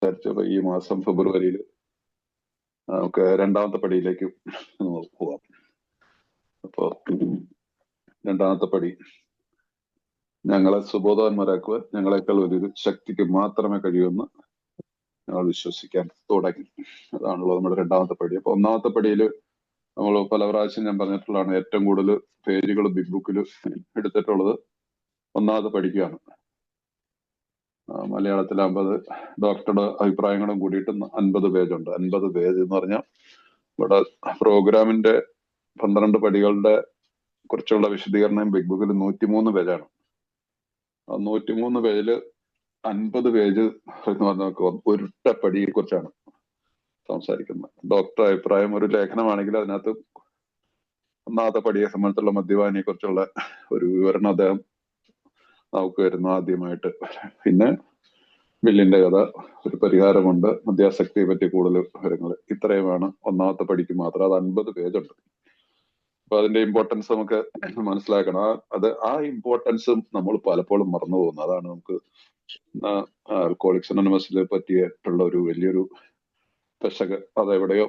വിചാരിച്ചപ്പോ ഈ മാസം ഫെബ്രുവരിയിൽ നമുക്ക് രണ്ടാമത്തെ പടിയിലേക്ക് പോവാം. അപ്പോ രണ്ടാമത്തെ പടി, ഞങ്ങളെ സുബോധവാന്മാരാക്കുക, ഞങ്ങളെക്കാൾ ഒരു ശക്തിക്ക് മാത്രമേ കഴിയുമെന്ന് ഞങ്ങൾ വിശ്വസിക്കാൻ തുടങ്ങി. അതാണല്ലോ നമ്മുടെ രണ്ടാമത്തെ പടി. അപ്പൊ ഒന്നാമത്തെ പടിയിൽ നമ്മൾ പല പ്രാവശ്യം ഞാൻ പറഞ്ഞിട്ടുള്ളതാണ്, ഏറ്റവും കൂടുതൽ പേജുകൾ ബിഗ് ബുക്കിൽ എടുത്തിട്ടുള്ളത് ഒന്നാമത്തെ പടിക്കാണ്. മലയാളത്തിൽ 50, ഡോക്ടറുടെ അഭിപ്രായങ്ങളും കൂടിയിട്ട് 50 പേജുണ്ട്. 50 പേജ് എന്ന് പറഞ്ഞാൽ ഇവിടെ പ്രോഗ്രാമിന്റെ 12 പടികളുടെ കുറിച്ചുള്ള വിശദീകരണം ബിഗ് ബുക്കിൽ 103 പേജാണ്. ആ 103 പേജില് 50 പേജ് എന്ന് പറഞ്ഞാൽ ഒരൊറ്റ പടിയെ കുറിച്ചാണ് സംസാരിക്കുന്നത്. ഡോക്ടർ അഭിപ്രായം ഒരു ലേഖനമാണെങ്കിൽ അതിനകത്ത് ഒന്നാമത്തെ പടിയെ സംബന്ധിച്ചുള്ള മദ്യപാനിയെ കുറിച്ചുള്ള ഒരു വിവരണം അദ്ദേഹം നമുക്ക് വരുന്നു ആദ്യമായിട്ട്. പിന്നെ ബില്ലിന്റെ കഥ, ഒരു പരിഹാരമുണ്ട്, മദ്യാസക്തിയെ പറ്റി കൂടുതൽ വിവരങ്ങൾ. ഇത്രയുമാണ് ഒന്നാമത്തെ പടിക്ക് മാത്രം. അത് 50 പേജുണ്ട്. അപ്പൊ അതിന്റെ ഇമ്പോർട്ടൻസ് നമുക്ക് മനസ്സിലാക്കണം. ആ ഇമ്പോർട്ടൻസും നമ്മൾ പലപ്പോഴും മറന്നു പോകുന്നു. അതാണ് നമുക്ക് ആൽക്കഹോളിക്സ് അനോണിമസിനെ പറ്റിയിട്ടുള്ള ഒരു വലിയൊരു പെശക്. അതെവിടെയോ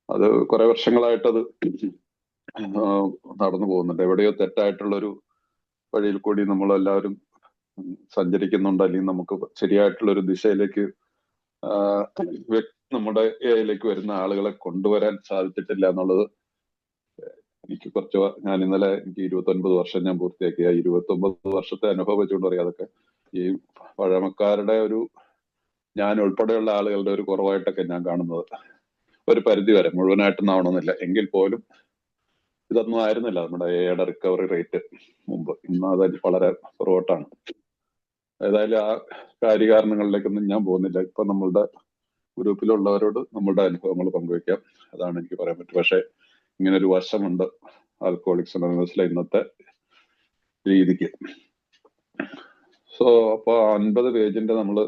അത് കുറെ വർഷങ്ങളായിട്ടത് നടന്നു പോകുന്നുണ്ട്. എവിടെയോ തെറ്റായിട്ടുള്ളൊരു വഴിയിൽ കൂടി നമ്മളെല്ലാവരും സഞ്ചരിക്കുന്നുണ്ട്, അല്ലെങ്കിൽ നമുക്ക് ശരിയായിട്ടുള്ള ഒരു ദിശയിലേക്ക് നമ്മുടെ ഏരിയയിലേക്ക് വരുന്ന ആളുകളെ കൊണ്ടുവരാൻ സാധിച്ചിട്ടില്ല എന്നുള്ളത് എനിക്ക് ഞാൻ ഇന്നലെ എനിക്ക് 29 വർഷം ഞാൻ പൂർത്തിയാക്കിയ 29 വർഷത്തെ അനുഭവം വെച്ചുകൊണ്ട് പറയാം. അതൊക്കെ ഈ പഴമക്കാരുടെ ഒരു, ഞാൻ ഉൾപ്പെടെയുള്ള ആളുകളുടെ ഒരു കുറവായിട്ടൊക്കെ ഞാൻ കാണുന്നത്. ഒരു പരിധി വരെ, മുഴുവനായിട്ടൊന്നും ആവണമെന്നില്ല, എങ്കിൽ പോലും ഇതൊന്നും ആയിരുന്നില്ല നമ്മുടെ എയുടെ റിക്കവറി റേറ്റ് മുമ്പ്. ഇന്ന് അത് വളരെ പുറകോട്ടാണ്. ഏതായാലും ആ കാര്യകാരണങ്ങളിലേക്കൊന്നും ഞാൻ പോകുന്നില്ല. ഇപ്പൊ നമ്മളുടെ ഗ്രൂപ്പിലുള്ളവരോട് നമ്മളുടെ അനുഭവങ്ങൾ പങ്കുവയ്ക്കാം. അതാണ് എനിക്ക് പറയാൻ പറ്റും. പക്ഷെ ഇങ്ങനൊരു വശമുണ്ട് ആൽക്കഹോളിക്സ് അനോണിമസിലെ ഇന്നത്തെ രീതിക്ക്. അപ്പൊ 50 പേജിന്റെ നമ്മള്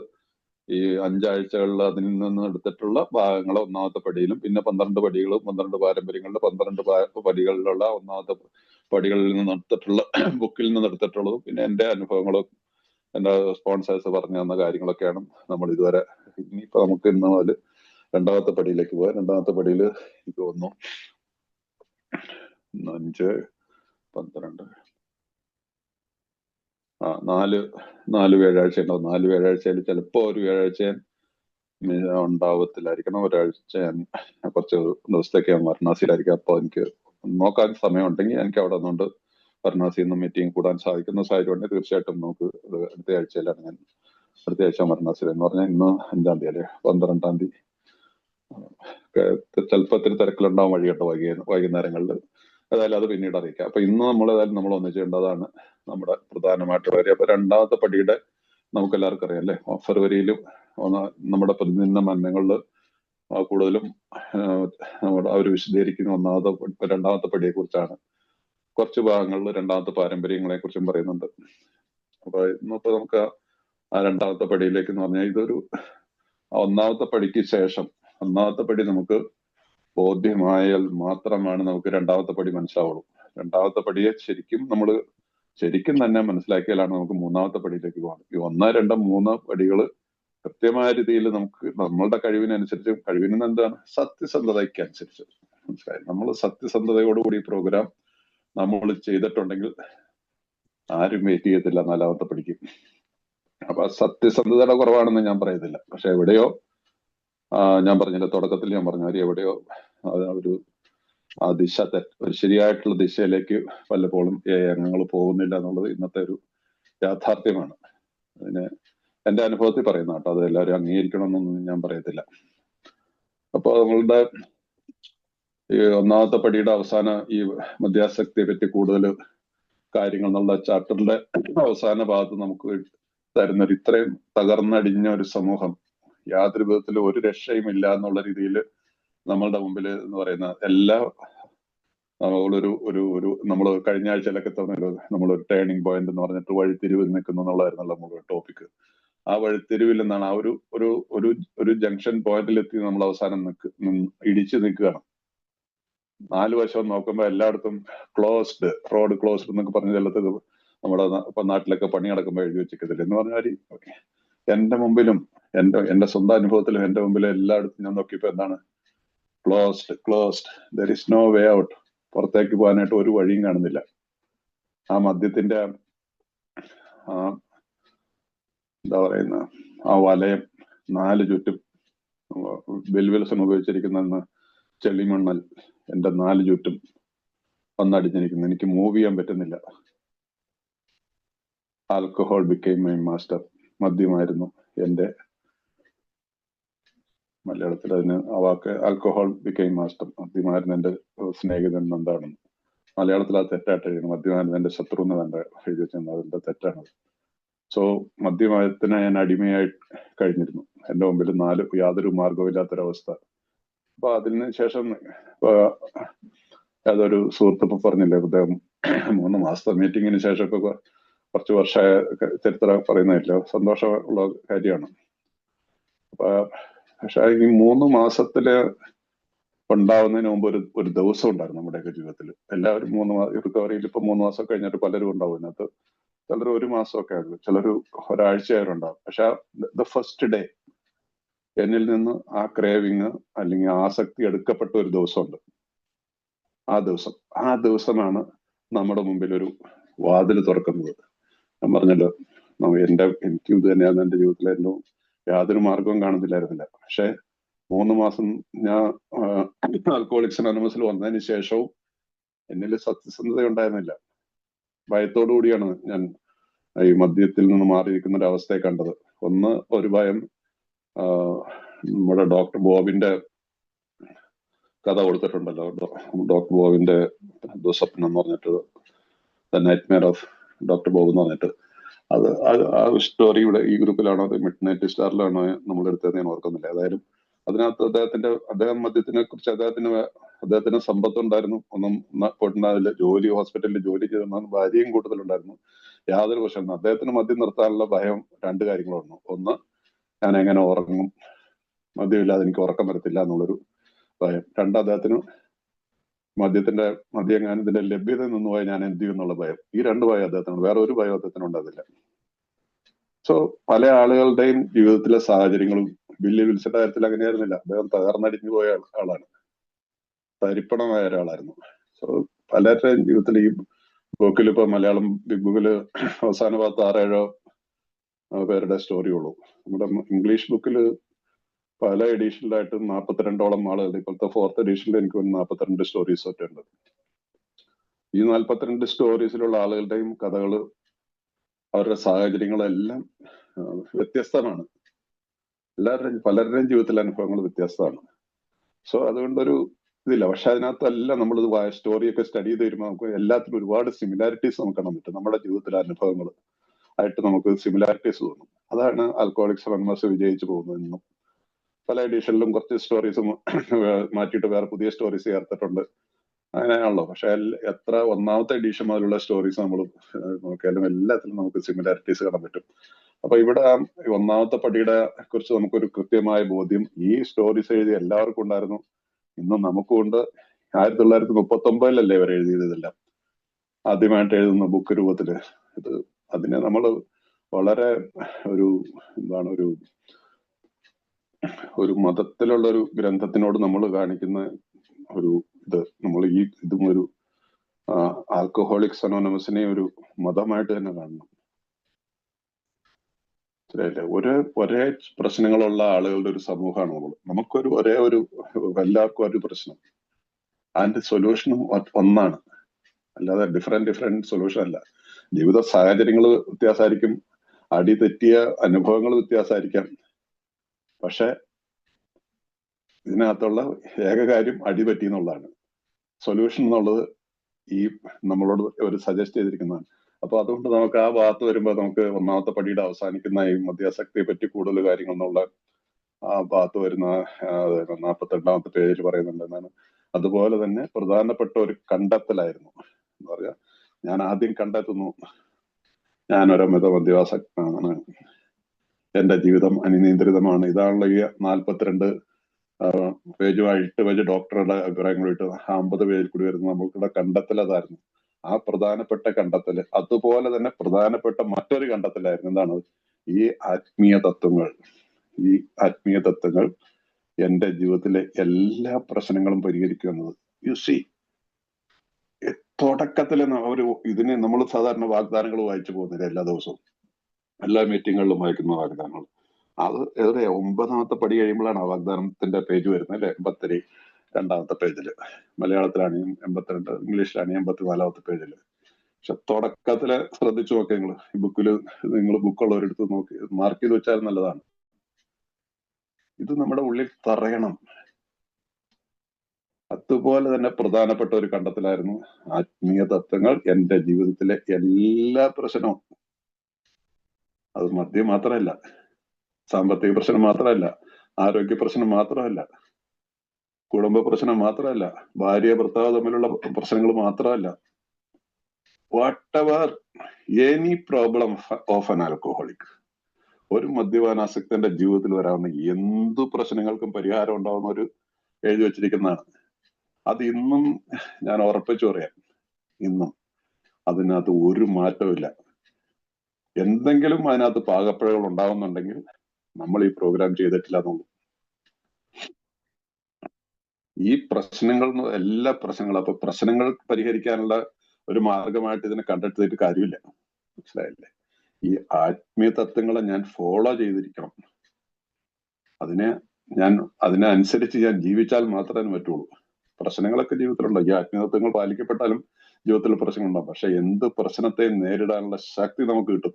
ഈ 5 ആഴ്ചകളിൽ അതിൽ നിന്ന് എടുത്തിട്ടുള്ള ഭാഗങ്ങൾ ഒന്നാമത്തെ പടിയിലും, പിന്നെ 12 പടികളും 12 പാരമ്പര്യങ്ങളുടെ 12 പടികളിലുള്ള ഒന്നാമത്തെ പടികളിൽ നിന്ന് എടുത്തിട്ടുള്ള ബുക്കിൽ നിന്ന് എടുത്തിട്ടുള്ളതും, പിന്നെ എന്റെ അനുഭവങ്ങളും എന്റെ സ്പോൺസേഴ്സ് പറഞ്ഞു തന്ന കാര്യങ്ങളൊക്കെയാണ് നമ്മൾ ഇതുവരെ. ഇനിയിപ്പോ നമുക്ക് ഇന്ന് മുതൽ രണ്ടാമത്തെ പടിയിലേക്ക് പോകാം. രണ്ടാമത്തെ പടിയിൽ എനിക്ക് തോന്നുന്നു 5, 12, 4 വ്യാഴാഴ്ച ഉണ്ടാവും. 4 വ്യാഴാഴ്ചയിൽ ചിലപ്പോ ഒരു വ്യാഴാഴ്ച ഉണ്ടാവത്തില്ലായിരിക്കണം. ഒരാഴ്ച കുറച്ച് ദിവസത്തേക്ക് ഞാൻ വാരണാസിയിലായിരിക്കും. അപ്പൊ എനിക്ക് നോക്കാൻ സമയം ഉണ്ടെങ്കിൽ എനിക്ക് അവിടെ നിന്നുകൊണ്ട് വാരണാസിയിൽ നിന്ന് മീറ്റിംഗ് കൂടാൻ സാധിക്കുന്ന സാഹചര്യം ഉണ്ടെങ്കിൽ തീർച്ചയായിട്ടും നമുക്ക് അടുത്ത ആഴ്ചയിലാണ് ഞാൻ അടുത്ത ആഴ്ച വാരണാസിയിൽ എന്ന് പറഞ്ഞാൽ ഇന്ന് 5-ാം തീയതി അല്ലെ, 12-ാം തീയതി. ചിലപ്പോൾ ഇത്തിരി തിരക്കിലുണ്ടാവും വഴികെട്ട് വൈകുന്നേരങ്ങളിൽ. ഏതായാലും അത് പിന്നീട് അറിയിക്കാം. അപ്പൊ ഇന്ന് നമ്മൾ ഒന്നിച്ചേണ്ടതാണ് നമ്മുടെ പ്രധാനമായിട്ടുള്ള കാര്യം. അപ്പൊ രണ്ടാമത്തെ പടിയുടെ നമുക്ക് എല്ലാവർക്കും അറിയാം അല്ലെ, ഫെബ്രുവരിയിലും നമ്മുടെ പ്രതിദിന മരണങ്ങളിൽ കൂടുതലും അവർ വിശദീകരിക്കുന്ന രണ്ടാമത്തെ പടിയെ കുറിച്ചാണ്. കുറച്ച് ഭാഗങ്ങളിൽ രണ്ടാമത്തെ പാരമ്പര്യങ്ങളെ കുറിച്ചും പറയുന്നുണ്ട്. അപ്പൊ ഇന്നിപ്പോ നമുക്ക് ആ രണ്ടാമത്തെ പടിയിലേക്ക് എന്ന് പറഞ്ഞാൽ ഇതൊരു ഒന്നാമത്തെ പടിക്ക് ശേഷം, ഒന്നാമത്തെ പടി നമുക്ക് ബോധ്യമായാൽ മാത്രമാണ് നമുക്ക് രണ്ടാമത്തെ പടി മനസ്സിലാവുള്ളൂ. രണ്ടാമത്തെ പടിയെ ശരിക്കും തന്നെ മനസ്സിലാക്കിയാലാണ് നമുക്ക് മൂന്നാമത്തെ പടിയിലേക്ക് പോകാം. ഈ 1, 2, 3 പടികള് കൃത്യമായ രീതിയിൽ നമുക്ക് നമ്മളുടെ കഴിവിനനുസരിച്ച്, കഴിവിന് എന്താണ്, സത്യസന്ധതയ്ക്ക് അനുസരിച്ച് മനസ്സിലായി. നമ്മൾ സത്യസന്ധതയോടുകൂടി പ്രോഗ്രാം നമ്മൾ ചെയ്തിട്ടുണ്ടെങ്കിൽ ആരും വെയിറ്റ് ചെയ്യത്തില്ല 4-ാമത്തെ പടിക്ക്. അപ്പൊ സത്യസന്ധതയുടെ കുറവാണെന്ന് ഞാൻ പറയുന്നില്ല. പക്ഷെ എവിടെയോ ഞാൻ പറഞ്ഞില്ല, തുടക്കത്തിൽ ഞാൻ പറഞ്ഞ കാര്യം, എവിടെയോ ഒരു ഒരു ശരിയായിട്ടുള്ള ദിശയിലേക്ക് പലപ്പോഴും അംഗങ്ങൾ പോകുന്നില്ല എന്നുള്ളത് ഇന്നത്തെ ഒരു യാഥാർത്ഥ്യമാണ്. അതിന് എന്റെ അനുഭവത്തിൽ പറയുന്ന കേട്ടോ, അത് എല്ലാവരും അംഗീകരിക്കണമെന്നൊന്നും ഞാൻ പറയത്തില്ല. അപ്പൊ നമ്മളുടെ ഈ ഒന്നാമത്തെ പടിയുടെ അവസാന ഈ മദ്യാസക്തിയെ പറ്റി കൂടുതൽ കാര്യങ്ങൾ എന്നുള്ള ചാപ്റ്ററിന്റെ അവസാന ഭാഗത്ത് നമുക്ക് തരുന്നൊരു, ഇത്രയും തകർന്നടിഞ്ഞ ഒരു സമൂഹം, യാതൊരു വിധത്തിലും ഒരു രക്ഷയും ഇല്ല എന്നുള്ള രീതിയിൽ നമ്മളുടെ മുമ്പിൽ എന്ന് പറയുന്ന എല്ലാ നമ്മൾ കഴിഞ്ഞ ആഴ്ചയിലൊക്കെ തോന്നിയത് നമ്മളൊരു ടേണിംഗ് പോയിന്റ് എന്ന് പറഞ്ഞിട്ട് വഴിത്തിരിവിൽ നിൽക്കുന്നു എന്നുള്ളതായിരുന്നല്ലോ നമ്മുടെ ടോപ്പിക്. ആ വഴിത്തിരിവിൽ നിന്നാണ് ആ ഒരു ജംഗ്ഷൻ പോയിന്റിൽ എത്തി നമ്മൾ അവസാനം ഇടിച്ചു നിൽക്കുകയാണ്. 4 വശവും നോക്കുമ്പോൾ എല്ലായിടത്തും ക്ലോസ്ഡ്, റോഡ് ക്ലോസ്ഡ് എന്നൊക്കെ പറഞ്ഞ ചിലത് നമ്മുടെ നാട്ടിലൊക്കെ പണി നടക്കുമ്പോൾ എഴുതി വെച്ചിട്ടില്ല എന്ന് പറഞ്ഞാൽ എന്റെ മുമ്പിലും എന്റെ സ്വന്തം അനുഭവത്തിലും എന്റെ മുമ്പിൽ എല്ലായിടത്തും ഞാൻ നോക്കിയപ്പോ എന്താണ്, closed, there is no way out. പുറത്തേക്ക് പോകാനായിട്ട് ഒരു വഴിയും കാണുന്നില്ല. ആ മദ്യത്തിന്റെ ആ എന്താ പറയുന്ന ആ വലയം 4 ചുറ്റും ബെൽവിൽസൺ ഉപയോഗിച്ചിരിക്കുന്ന ചെളിമണ്ണൽ എന്റെ 4 ചുറ്റും വന്നടിഞ്ഞിരിക്കുന്നു. എനിക്ക് മൂവ് ചെയ്യാൻ പറ്റുന്നില്ല. Alcohol became my master. മദ്യമായിരുന്നു എന്റെ, മലയാളത്തിൽ അതിന് ആ വാക്ക് ആൽക്കഹോൾ ബിക്കെയിം മാസ്റ്റർ. മദ്യമായിരുന്നു എന്റെ സ്നേഹിതൻ എന്താണെന്ന്. മലയാളത്തിൽ അത് തെറ്റായിട്ട് എഴുതുന്നു. മദ്യമായിരുന്നു എന്റെ ശത്രു എന്ന് തന്നെ എഴുതി വെച്ചിരുന്നത്. അതിന്റെ തെറ്റാണ്. സോ മദ്യമായത്തിന് ഞാൻ അടിമയായി കഴിഞ്ഞിരുന്നു. എന്റെ മുമ്പിൽ യാതൊരു മാർഗമില്ലാത്തൊരവസ്ഥ. അപ്പൊ അതിന് ശേഷം അതൊരു സുഹൃത്ത് പറഞ്ഞില്ലേ, അദ്ദേഹം 3 മാസത്തെ മീറ്റിങ്ങിന് ശേഷം ഇപ്പൊ കുറച്ച് വർഷമായ ചരിത്രം പറയുന്നില്ല, സന്തോഷമുള്ള കാര്യമാണ്. പക്ഷെ ഈ 3 മാസത്തില് ഉണ്ടാവുന്നതിന് മുമ്പ് ഒരു ദിവസം ഉണ്ടായിരുന്നു നമ്മുടെയൊക്കെ ജീവിതത്തിൽ. എല്ലാവരും 3 മാസം റിക്കവറിയിൽ ഇപ്പൊ 3 മാസം കഴിഞ്ഞിട്ട് പലരും ഉണ്ടാവും ഇതിനകത്ത്. ചിലർ 1 മാസമൊക്കെ ആയിരുന്നു, ചിലർ ഒരാഴ്ചയായിട്ടുണ്ടാവും. പക്ഷെ ദ ഫസ്റ്റ് ഡേ എന്നിൽ നിന്ന് ആ ക്രേവിങ് അല്ലെങ്കിൽ ആസക്തി എടുക്കപ്പെട്ട ഒരു ദിവസമുണ്ട്. ആ ദിവസമാണ് നമ്മുടെ മുമ്പിൽ ഒരു വാതിൽ തുറക്കുന്നത്. ഞാൻ പറഞ്ഞല്ലോ, എനിക്കും ഇത് തന്നെയാണ് എന്റെ ജീവിതത്തിൽ. എന്തോ യാതൊരു മാർഗവും കാണുന്നില്ലായിരുന്നില്ല. പക്ഷെ 3 മാസം ഞാൻ ആൽക്കഹോളിക്സ് അനോണിമസിൽ വന്നതിന് ശേഷവും എന്നിൽ സത്യസന്ധത ഉണ്ടായിരുന്നില്ല. ഭയത്തോടു കൂടിയാണ് ഞാൻ ഈ മദ്യത്തിൽ നിന്ന് മാറിയിരിക്കുന്ന ഒരു അവസ്ഥയെ കണ്ടത്. ഒരു ഭയം, നമ്മുടെ ഡോക്ടർ ബോബിന്റെ കഥ കൊടുത്തിട്ടുണ്ടല്ലോ, ഡോക്ടർ ബോബിന്റെ ദുസ്വപ്നം എന്ന് പറഞ്ഞിട്ട്, the nightmare of doctor Bob എന്ന് പറഞ്ഞിട്ട്. ആ സ്റ്റോറി ഇവിടെ ഈ ഗ്രൂപ്പിലാണോ അത് മിഡ് നൈറ്റ് സ്റ്റാറിലാണോ നമ്മുടെ അടുത്ത് ഞാൻ ഓർക്കുന്നില്ല. ഏതായാലും അതിനകത്ത് അദ്ദേഹം മദ്യത്തിനെ കുറിച്ച് അദ്ദേഹത്തിന് സമ്പത്ത് ഉണ്ടായിരുന്നു, ഒന്നും പോയിട്ടുണ്ടാവില്ല. ഹോസ്പിറ്റലിൽ ജോലി ചെയ്തിരുന്ന ഭാര്യയും കൂടുതലുണ്ടായിരുന്നു. യാതൊരു പ്രശ്നമില്ല. അദ്ദേഹത്തിന് മദ്യം നിർത്താനുള്ള ഭയം 2 കാര്യങ്ങളായിരുന്നു. ഒന്ന്, ഞാൻ എങ്ങനെ ഉറങ്ങും, മദ്യമില്ലാതെ എനിക്ക് ഉറക്കം വരത്തില്ല എന്നുള്ളൊരു ഭയം. 2, അദ്ദേഹത്തിന് മദ്യം ഇതിന്റെ ലഭ്യത നിന്നുപോയി ഞാൻ എന്ത് ചെയ്യും എന്നുള്ള ഭയം. ഈ 2 ഭയം അദ്ദേഹത്തിനുണ്ട്. വേറെ ഒരു ഭയം അദ്ദേഹത്തിന് ഉണ്ടാകില്ല. സോ പല ആളുകളുടെയും ജീവിതത്തിലെ സാഹചര്യങ്ങളും ബില്ലി വിൽസന്റെ കാര്യത്തിൽ അങ്ങനെയായിരുന്നില്ല. അദ്ദേഹം തകർന്നടിഞ്ഞു പോയ ആളാണ്, തരിപ്പണമായ ഒരാളായിരുന്നു. സോ പലരുടെയും ജീവിതത്തിൽ ഈ ബുക്കിൽ, ഇപ്പൊ മലയാളം ബിഗ് ബുക്കില് അവസാന ഭാഗത്ത് 6-7 പേരുടെ സ്റ്റോറിയുള്ളൂ. നമ്മുടെ ഇംഗ്ലീഷ് ബുക്കില് പല എഡീഷനിലായിട്ട് 42ഓളം ആളുകൾ. ഇപ്പോഴത്തെ 4th എഡീഷനിൽ എനിക്ക് 42 സ്റ്റോറീസ് ഒക്കെ ഉണ്ട്. ഈ 42 സ്റ്റോറീസിലുള്ള ആളുകളുടെയും കഥകള്, അവരുടെ സാഹചര്യങ്ങളെല്ലാം വ്യത്യസ്തമാണ്. പലരുടെയും ജീവിതത്തിലെ അനുഭവങ്ങൾ വ്യത്യസ്തമാണ്. സോ അതുകൊണ്ടൊരു ഇതില്ല. പക്ഷെ അതിനകത്തല്ല നമ്മളിത് സ്റ്റോറിയൊക്കെ സ്റ്റഡി ചെയ്ത് വരുമ്പോൾ നമുക്ക് എല്ലാത്തിലും ഒരുപാട് സിമിലാരിറ്റീസ് നമുക്ക് കാണാൻ പറ്റും. നമ്മുടെ ജീവിതത്തിലെ അനുഭവങ്ങൾ ആയിട്ട് നമുക്ക് സിമിലാരിറ്റീസ് തോന്നും. അതാണ് ആൽക്കഹോളിക്സ് അനോണിമസ് വിജയിച്ചു പോകുന്നതെന്നും. പല എഡീഷനിലും കുറച്ച് സ്റ്റോറീസ് മാറ്റിയിട്ട് വേറെ പുതിയ സ്റ്റോറീസ് ചേർത്തിട്ടുണ്ട്, അങ്ങനെയാണല്ലോ. പക്ഷെ എത്ര ഒന്നാമത്തെ എഡീഷൻ മുതലുള്ള സ്റ്റോറീസ് നമ്മൾ നോക്കിയാലും എല്ലാത്തിലും നമുക്ക് സിമിലാരിറ്റീസ് കാണാൻ പറ്റും. അപ്പൊ ഇവിടെ 1ാമത്തെ പടിയുടെ കുറിച്ച് നമുക്കൊരു കൃത്യമായ ബോധ്യം ഈ സ്റ്റോറീസ് എഴുതിയ എല്ലാവർക്കും ഉണ്ടായിരുന്നു, ഇന്നും നമുക്കും ഉണ്ട്. 1939 ഇവർ എഴുതിയതെല്ലാം ആദ്യമായിട്ട് എഴുതുന്ന ബുക്ക് രൂപത്തില്. അതിനെ നമ്മൾ വളരെ ഒരു മതത്തിലുള്ള ഒരു ഗ്രന്ഥത്തിനോട് നമ്മൾ കാണിക്കുന്ന നമ്മൾ ഇതും ഒരു ആൽക്കഹോളിക്സ് അനോണിമസിനെ ഒരു മതമായിട്ട് തന്നെ കാണണം. ശരിയല്ലേ? ഒരേ പ്രശ്നങ്ങളുള്ള ആളുകളുടെ ഒരു സമൂഹമാണ് നമുക്കൊരു എല്ലാവർക്കും ഒരു പ്രശ്നം. അതിന്റെ സൊല്യൂഷനും ഒന്നാണ്, അല്ലാതെ ഡിഫറെന്റ് സൊല്യൂഷൻ അല്ല. ജീവിത സാഹചര്യങ്ങൾ വ്യത്യാസമായിരിക്കും, അടി തെറ്റിയ അനുഭവങ്ങൾ വ്യത്യാസമായിരിക്കാം. പക്ഷെ ഇതിനകത്തുള്ള ഏക കാര്യം അടി പറ്റി എന്നുള്ളതാണ്. സൊല്യൂഷൻ എന്നുള്ളത് ഈ നമ്മളോട് ഒരു സജസ്റ്റ് ചെയ്തിരിക്കുന്നതാണ്. അപ്പൊ അതുകൊണ്ട് നമുക്ക് ആ ഭാഗത്ത് വരുമ്പോൾ നമുക്ക് 1ാമത്തെ പടിയുടെ അവസാനിക്കുന്ന ഈ മദ്യാസക്തിയെ പറ്റി കൂടുതൽ കാര്യങ്ങൾ എന്നുള്ള ആ ഭാഗത്ത് വരുന്ന 42ാമത്തെ പേജിൽ പറയുന്നുണ്ടെന്നാണ്. അതുപോലെ തന്നെ പ്രധാനപ്പെട്ട ഒരു കണ്ടെത്തലായിരുന്നു. എന്താ പറയാ, ഞാൻ ആദ്യം കണ്ടെത്തുന്നു, ഞാനൊരു മദ്യവാസക്തനാണ്, എന്റെ ജീവിതം അനിയന്ത്രിതമാണ്. ഇതാണല്ലോ ഈ 42 പേജുമായി 8 പേജ് ഡോക്ടറുടെ അഭിപ്രായങ്ങളായിട്ട് 50 പേജിൽ കൂടി വരുന്ന നമുക്കുള്ള കണ്ടെത്തൽ അതായിരുന്നു. ആ പ്രധാനപ്പെട്ട കണ്ടെത്തല് അതുപോലെ തന്നെ പ്രധാനപ്പെട്ട മറ്റൊരു കണ്ടെത്തലായിരുന്നു. എന്താണ്? ഈ ആത്മീയ തത്വങ്ങൾ, ഈ ആത്മീയ തത്വങ്ങൾ എന്റെ ജീവിതത്തിലെ എല്ലാ പ്രശ്നങ്ങളും പരിഹരിക്കുന്നത്. യു സി, തുടക്കത്തില് ഒരു ഇതിന് നമ്മൾ സാധാരണ വാഗ്ദാനങ്ങൾ വായിച്ചു പോകുന്നില്ല എല്ലാ ദിവസവും, എല്ലാ മീറ്റിങ്ങുകളിലും വായിക്കുന്ന വാഗ്ദാനങ്ങൾ. അത് ഏറെ 9ാമത്തെ പടി കഴിയുമ്പോഴാണ് ആ വാഗ്ദാനത്തിന്റെ പേജ് വരുന്നത് അല്ലെ. 82ാമത്തെ പേജില്, മലയാളത്തിലാണെങ്കിൽ 82, ഇംഗ്ലീഷിലാണെങ്കിൽ 84ാമത്തെ പേജില്. പക്ഷെ തുടക്കത്തില് ശ്രദ്ധിച്ചു നോക്കി നിങ്ങൾ, ഈ ബുക്കില് നിങ്ങൾ ബുക്കുള്ളവരെടുത്ത് നോക്കി മാർക്ക് ചെയ്ത് വെച്ചാൽ നല്ലതാണ്. ഇത് നമ്മുടെ ഉള്ളിൽ തറയണം. അതുപോലെ തന്നെ പ്രധാനപ്പെട്ട ഒരു കണ്ടെത്തലായിരുന്നു ആത്മീയ തത്വങ്ങൾ എന്റെ ജീവിതത്തിലെ എല്ലാ പ്രശ്നവും. അത് മദ്യം മാത്രമല്ല, സാമ്പത്തിക പ്രശ്നം മാത്രമല്ല, ആരോഗ്യ പ്രശ്നം മാത്രമല്ല, കുടുംബ പ്രശ്നം മാത്രമല്ല, ഭാര്യ ഭർത്താവ് തമ്മിലുള്ള പ്രശ്നങ്ങൾ മാത്രമല്ല, what ever any problem of an alcoholic, ഒരു മദ്യപാനാസക്തന്റെ ജീവിതത്തിൽ വരാവുന്ന എന്തു പ്രശ്നങ്ങൾക്കും പരിഹാരം ഉണ്ടാവുന്ന ഒരു എഴുതി വെച്ചിരിക്കുന്നതാണ്. അത് ഇന്നും ഞാൻ ഉറപ്പിച്ചു പറയാം, ഇന്നും അതിനകത്ത് ഒരു മാറ്റമില്ല. എന്തെങ്കിലും അതിനകത്ത് പാകപ്പിഴകൾ ഉണ്ടാവുന്നുണ്ടെങ്കിൽ നമ്മൾ ഈ പ്രോഗ്രാം ചെയ്തിട്ടില്ല എന്നുള്ളൂ. ഈ പ്രശ്നങ്ങൾ, എല്ലാ പ്രശ്നങ്ങളും, അപ്പൊ പ്രശ്നങ്ങൾ പരിഹരിക്കാനുള്ള ഒരു മാർഗമായിട്ട് ഇതിനെ കണ്ടെടുത്തിട്ട് കാര്യമില്ല. മനസ്സിലായില്ലേ? ഈ ആത്മീയ തത്വങ്ങളെ ഞാൻ ഫോളോ ചെയ്തിരിക്കണം. അതിനനുസരിച്ച് ഞാൻ ജീവിച്ചാൽ മാത്രമേ പറ്റുള്ളൂ. പ്രശ്നങ്ങളൊക്കെ ജീവിതത്തിലുണ്ടോ, ഈ ആത്മീയ തത്വങ്ങൾ പാലിക്കപ്പെട്ടാലും ജീവിതത്തിൽ പ്രശ്നങ്ങളുണ്ടാവും. പക്ഷെ എന്ത് പ്രശ്നത്തെ നേരിടാനുള്ള ശക്തി നമുക്ക് കിട്ടും.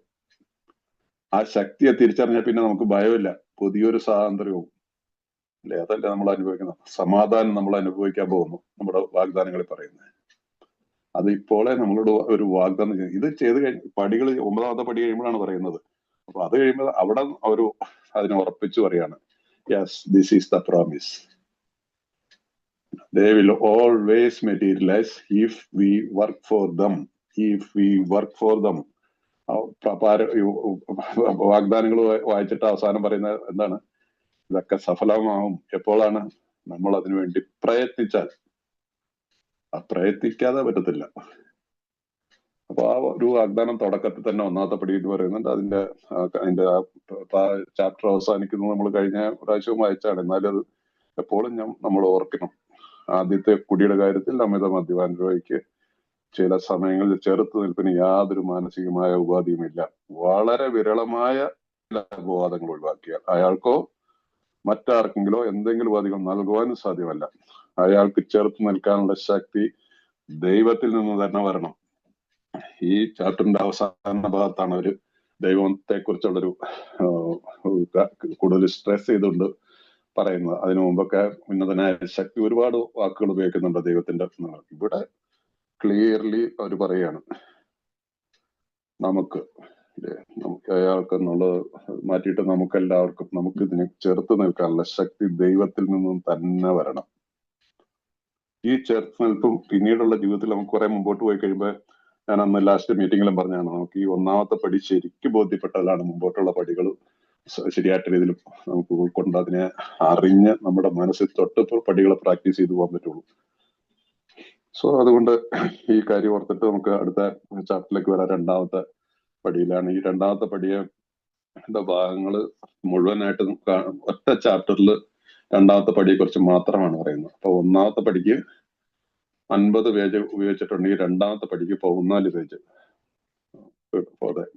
ആ ശക്തിയെ തിരിച്ചറിഞ്ഞാൽ പിന്നെ നമുക്ക് ഭയമില്ല, പുതിയൊരു സ്വാതന്ത്ര്യവും അല്ലെ. അതല്ല നമ്മൾ അനുഭവിക്കുന്നത്, സമാധാനം നമ്മൾ അനുഭവിക്കാൻ പോകുന്നു. നമ്മുടെ വാഗ്ദാനങ്ങളിൽ പറയുന്നത് അത് ഇപ്പോഴേ നമ്മളോട് ഒരു വാഗ്ദാനം ഇത് ചെയ്ത് കഴിഞ്ഞ് പടികൾ 9ാമത്തെ പടി കഴിയുമ്പോഴാണ് പറയുന്നത്. അപ്പൊ അത് കഴിയുമ്പോൾ അവിടെ ഒരു അതിനെ ഉറപ്പിച്ചു പറയാണ്, yes, this is the promise. They will always materialize if we work for them. If we work for them. വാഗ്ദാനങ്ങൾ വായിച്ചിട്ട് അവസാനം പറയുന്നത് എന്താണ്? ഇതൊക്കെ സഫലമാവും എപ്പോഴാണ്? നമ്മൾ അതിനുവേണ്ടി പ്രയത്നിച്ചാൽ. പ്രയത്നിക്കാതെ പറ്റത്തില്ല. അപ്പൊ ആ ഒരു വാഗ്ദാനം തുടക്കത്തിൽ തന്നെ 1ാമത്തെ പടി എന്ന് പറയുന്നുണ്ട്. അതിന്റെ ചാപ്റ്റർ അവസാനിക്കുന്നത് നമ്മൾ കഴിഞ്ഞ പ്രാവശ്യവും വായിച്ചാണ്. എന്നാലും അത് എപ്പോഴും നമ്മൾ ഓർക്കണം. ആദ്യത്തെ കുടിയുടെ കാര്യത്തിൽ അമിത മദ്യപാന രോഗിക്ക് ചില സമയങ്ങളിൽ ചെറുത്തു നിൽപ്പിന് യാതൊരു മാനസികമായ ഉപാധിയുമില്ല. വളരെ വിരളമായ അപവാദങ്ങൾ ഒഴിവാക്കിയാൽ അയാൾക്കോ മറ്റാർക്കെങ്കിലോ എന്തെങ്കിലും ഉപാധികൾ നൽകുവാനും സാധ്യമല്ല. അയാൾക്ക് ചെറുത്തു നിൽക്കാനുള്ള ശക്തി ദൈവത്തിൽ നിന്ന് തന്നെ വരണം. ഈ ചാപ്റ്ററിന്റെ അവസാന ഭാഗത്താണ് ഒരു ദൈവത്തെ കുറിച്ചുള്ളൊരു കൂടുതൽ സ്ട്രെസ് ചെയ്തുകൊണ്ട് പറയുന്നത്. അതിനു മുമ്പൊക്കെ ഉന്നതനായ ശക്തി ഒരുപാട് വാക്കുകൾ ഉപയോഗിക്കുന്നുണ്ട് ദൈവത്തിന്റെ. ഇവിടെ ക്ലിയർലി അവർ പറയാണ് നമുക്ക് അയാൾക്ക് എന്നുള്ളത് മാറ്റിയിട്ട് നമുക്കെല്ലാവർക്കും നമുക്ക് ഇതിനെ ചെറുത്ത് നിൽക്കാനുള്ള ശക്തി ദൈവത്തിൽ നിന്നും തന്നെ വരണം. ഈ ചെറുത്ത് നിൽപ്പും പിന്നീടുള്ള ജീവിതത്തിൽ നമുക്ക് കുറെ മുമ്പോട്ട് പോയി കഴിയുമ്പോൾ, ഞാൻ അന്ന് ലാസ്റ്റ് മീറ്റിങ്ങിലും പറഞ്ഞാണ്, നമുക്ക് ഈ 1ാമത്തെ പടി ശരിക്കും ബോധ്യപ്പെട്ടാലാണ് മുമ്പോട്ടുള്ള പടികൾ ശരിയായിട്ട് രീതിയിൽ നമുക്ക് ഉൾക്കൊണ്ട് അതിനെ അറിഞ്ഞ് നമ്മുടെ മനസ്സിൽ തൊട്ട് പടികൾ പ്രാക്ടീസ് ചെയ്തു പോകാൻ പറ്റുള്ളൂ. സോ അതുകൊണ്ട് ഈ കാര്യം ഓർത്തിട്ട് നമുക്ക് അടുത്ത ചാപ്റ്ററിലേക്ക് വരാം. 2ാമത്തെ പടിയിലാണ്. ഈ 2ാമത്തെ പടിയെ ഭാഗങ്ങൾ മുഴുവനായിട്ട് ഒറ്റ ചാപ്റ്ററിൽ 2ാമത്തെ പടിയെ കുറിച്ച് മാത്രമാണ് പറയുന്നത്. അപ്പൊ 1ാമത്തെ പടിക്ക് 50 പേജ് ഉപയോഗിച്ചിട്ടുണ്ടെങ്കിൽ 2ാമത്തെ പടിക്ക് 14 പേജ്,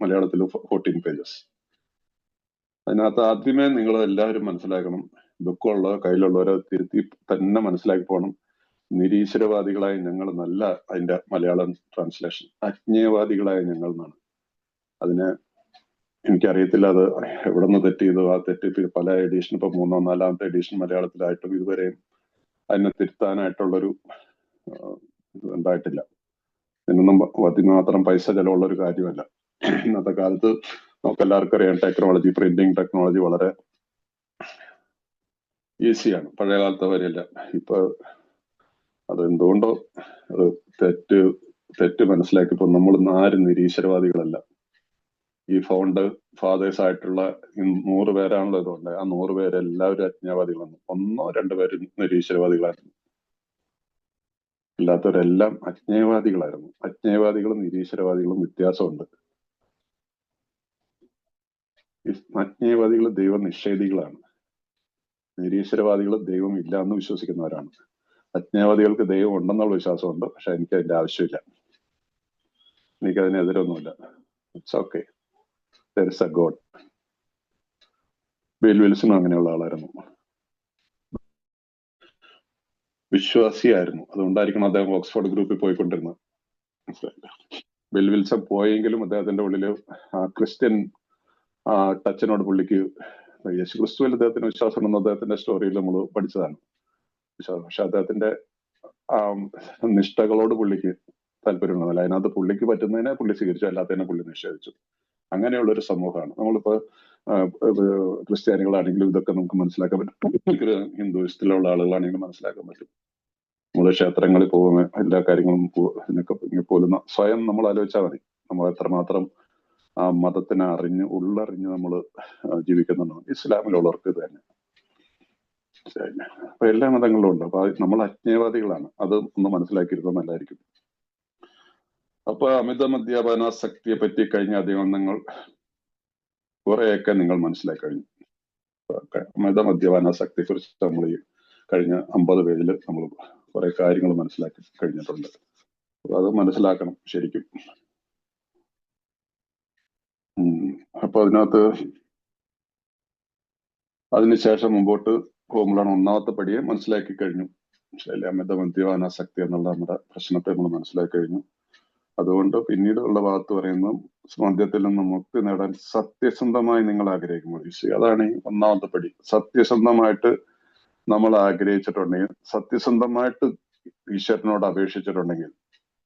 മലയാളത്തിൽ 14 പേജസ്. അതിനകത്ത് ആദ്യമേ നിങ്ങൾ എല്ലാവരും മനസ്സിലാക്കണം, ബുക്കുള്ള കയ്യിലുള്ളവരെ തിരുത്തി തന്നെ മനസ്സിലാക്കി പോകണം. നിരീശ്വരവാദികളായ ഞങ്ങൾ എന്നല്ല അതിന്റെ മലയാളം ട്രാൻസ്ലേഷൻ, അജ്ഞേയവാദികളായ ഞങ്ങൾ എന്നാണ്. അതിന് എനിക്കറിയത്തില്ല അത് എവിടെ നിന്ന് തെറ്റ് ചെയ്തു. ആ തെറ്റ് പല എഡീഷൻ, ഇപ്പൊ 3ാം 4ാമത്തെ എഡീഷൻ മലയാളത്തിലായിട്ടും ഇതുവരെയും അതിനെ തിരുത്താനായിട്ടുള്ളൊരു ഉണ്ടായിട്ടില്ല. ഇതിനൊന്നും അതിനുമാത്രം പൈസ ചെലവുള്ള ഒരു കാര്യമല്ല. ഇന്നത്തെ കാലത്ത് നമുക്ക് എല്ലാവർക്കും അറിയാം, ടെക്നോളജി, പ്രിന്റിംഗ് ടെക്നോളജി വളരെ ഈസിയാണ്. പഴയ കാലത്തെ വരെയല്ല. ഇപ്പൊ അതെന്തുകൊണ്ടോ അത് തെറ്റ് മനസ്സിലാക്കിയപ്പോ നമ്മൾ ആരും നിരീശ്വരവാദികളല്ല. ഈ ഫാദേഴ്സ് ആയിട്ടുള്ള 100 പേരാണല്ലോ ഇതുകൊണ്ട്. ആ 100 പേരെല്ലാവരും അജ്ഞാവാദികളാണ്. 1 2 പേര് നിരീശ്വരവാദികളായിരുന്നു. അല്ലാത്തവരെല്ലാം അജ്ഞേയവാദികളായിരുന്നു. അജ്ഞേയവാദികളും നിരീശ്വരവാദികളും വ്യത്യാസമുണ്ട്. ഈ അജ്ഞേയവാദികൾ ദൈവ നിഷേധികളാണ്. നിരീശ്വരവാദികൾ ദൈവം ഇല്ല എന്ന് വിശ്വസിക്കുന്നവരാണ്. അജ്ഞേയവാദികൾക്ക് ദൈവം ഉണ്ടെന്നുള്ള വിശ്വാസമുണ്ട്, പക്ഷെ എനിക്ക് അതിന്റെ ആവശ്യമില്ല, എനിക്കതിനെതിരൊന്നുമില്ല. It's okay, there is a God. Bill Wilson അങ്ങനെയുള്ള ആളായിരുന്നു, വിശ്വാസിയായിരുന്നു. അതുകൊണ്ടായിരിക്കണം അദ്ദേഹം ഓക്സ്ഫോർഡ് ഗ്രൂപ്പിൽ പോയിക്കൊണ്ടിരുന്നത്. ബിൽ വിൽസൺ പോയെങ്കിലും അദ്ദേഹത്തിന്റെ ഉള്ളില് ആ ക്രിസ്ത്യൻ ടച്ചിനോട് പുള്ളിക്ക്, യേശു ക്രിസ്തുവിൽ അദ്ദേഹത്തിന് വിശ്വാസം ഉണ്ടെന്ന് അദ്ദേഹത്തിന്റെ സ്റ്റോറിയിൽ നമ്മൾ പഠിച്ചതാണ്. പക്ഷെ അദ്ദേഹത്തിന്റെ നിഷ്ഠകളോട് പുള്ളിക്ക് താല്പര്യമുണ്ടെന്നല്ല, അതിനകത്ത് പുള്ളിക്ക് പറ്റുന്നതിനെ പുള്ളി സ്വീകരിച്ചു, അല്ലാത്തതിനെ പുള്ളി നിഷേധിച്ചു. അങ്ങനെയുള്ള ഒരു സമൂഹമാണ്. നമ്മളിപ്പോ ക്രിസ്ത്യാനികളാണെങ്കിലും ഇതൊക്കെ നമുക്ക് മനസ്സിലാക്കാൻ പറ്റും, ഹിന്ദുയിസത്തിലുള്ള ആളുകളാണെങ്കിലും മനസ്സിലാക്കാൻ പറ്റും. നമ്മൾ ക്ഷേത്രങ്ങളിൽ പോകുന്ന എല്ലാ കാര്യങ്ങളും ഇതിനൊക്കെ പോലും സ്വയം നമ്മൾ ആലോചിച്ചാൽ മതി, നമ്മൾ എത്രമാത്രം ആ മതത്തിനെ ഉള്ളറിഞ്ഞ് നമ്മൾ ജീവിക്കുന്നുണ്ടോ. ഇസ്ലാമിലുള്ളവർക്ക് ഇത് തന്നെ. അപ്പൊ എല്ലാ മതങ്ങളിലും ഉണ്ട്. അപ്പൊ നമ്മൾ അജ്ഞേയവാദികളാണ്, അത് ഒന്ന് മനസ്സിലാക്കിയിരുന്നത് നല്ലതായിരിക്കും. അപ്പൊ അമിത മദ്യപാനാസക്തിയെ പറ്റി കഴിഞ്ഞ അധികങ്ങൾ കുറെയൊക്കെ നിങ്ങൾ മനസ്സിലാക്കി കഴിഞ്ഞു. അമിത മദ്യപാനാസക്തിയെ കുറിച്ച് നമ്മൾ ഈ കഴിഞ്ഞ 50 പേജിൽ നമ്മൾ കുറെ കാര്യങ്ങൾ മനസ്സിലാക്കി കഴിഞ്ഞിട്ടുണ്ട്. അത് മനസ്സിലാക്കണം ശരിക്കും. അപ്പൊ അതിനകത്ത് അതിനുശേഷം മുമ്പോട്ട് പോകുമ്പോഴാണ് ഒന്നാമത്തെ പടിയെ മനസ്സിലാക്കി കഴിഞ്ഞു. അമിത മദ്യപാനാസക്തി എന്നുള്ള നമ്മുടെ പ്രശ്നത്തെ നമ്മൾ മനസ്സിലാക്കി കഴിഞ്ഞു. അതുകൊണ്ട് പിന്നീട് ഉള്ള ഭാഗത്ത് പറയുന്നത്, മദ്യത്തിൽ നിന്ന് മുക്തി നേടാൻ സത്യസന്ധമായി നിങ്ങൾ ആഗ്രഹിക്കുമ്പോൾ, അതാണ് ഈ ഒന്നാമത്തെ പടി. സത്യസന്ധമായിട്ട് നമ്മൾ ആഗ്രഹിച്ചിട്ടുണ്ടെങ്കിൽ, സത്യസന്ധമായിട്ട് ഈശ്വരനോട് അപേക്ഷിച്ചിട്ടുണ്ടെങ്കിൽ,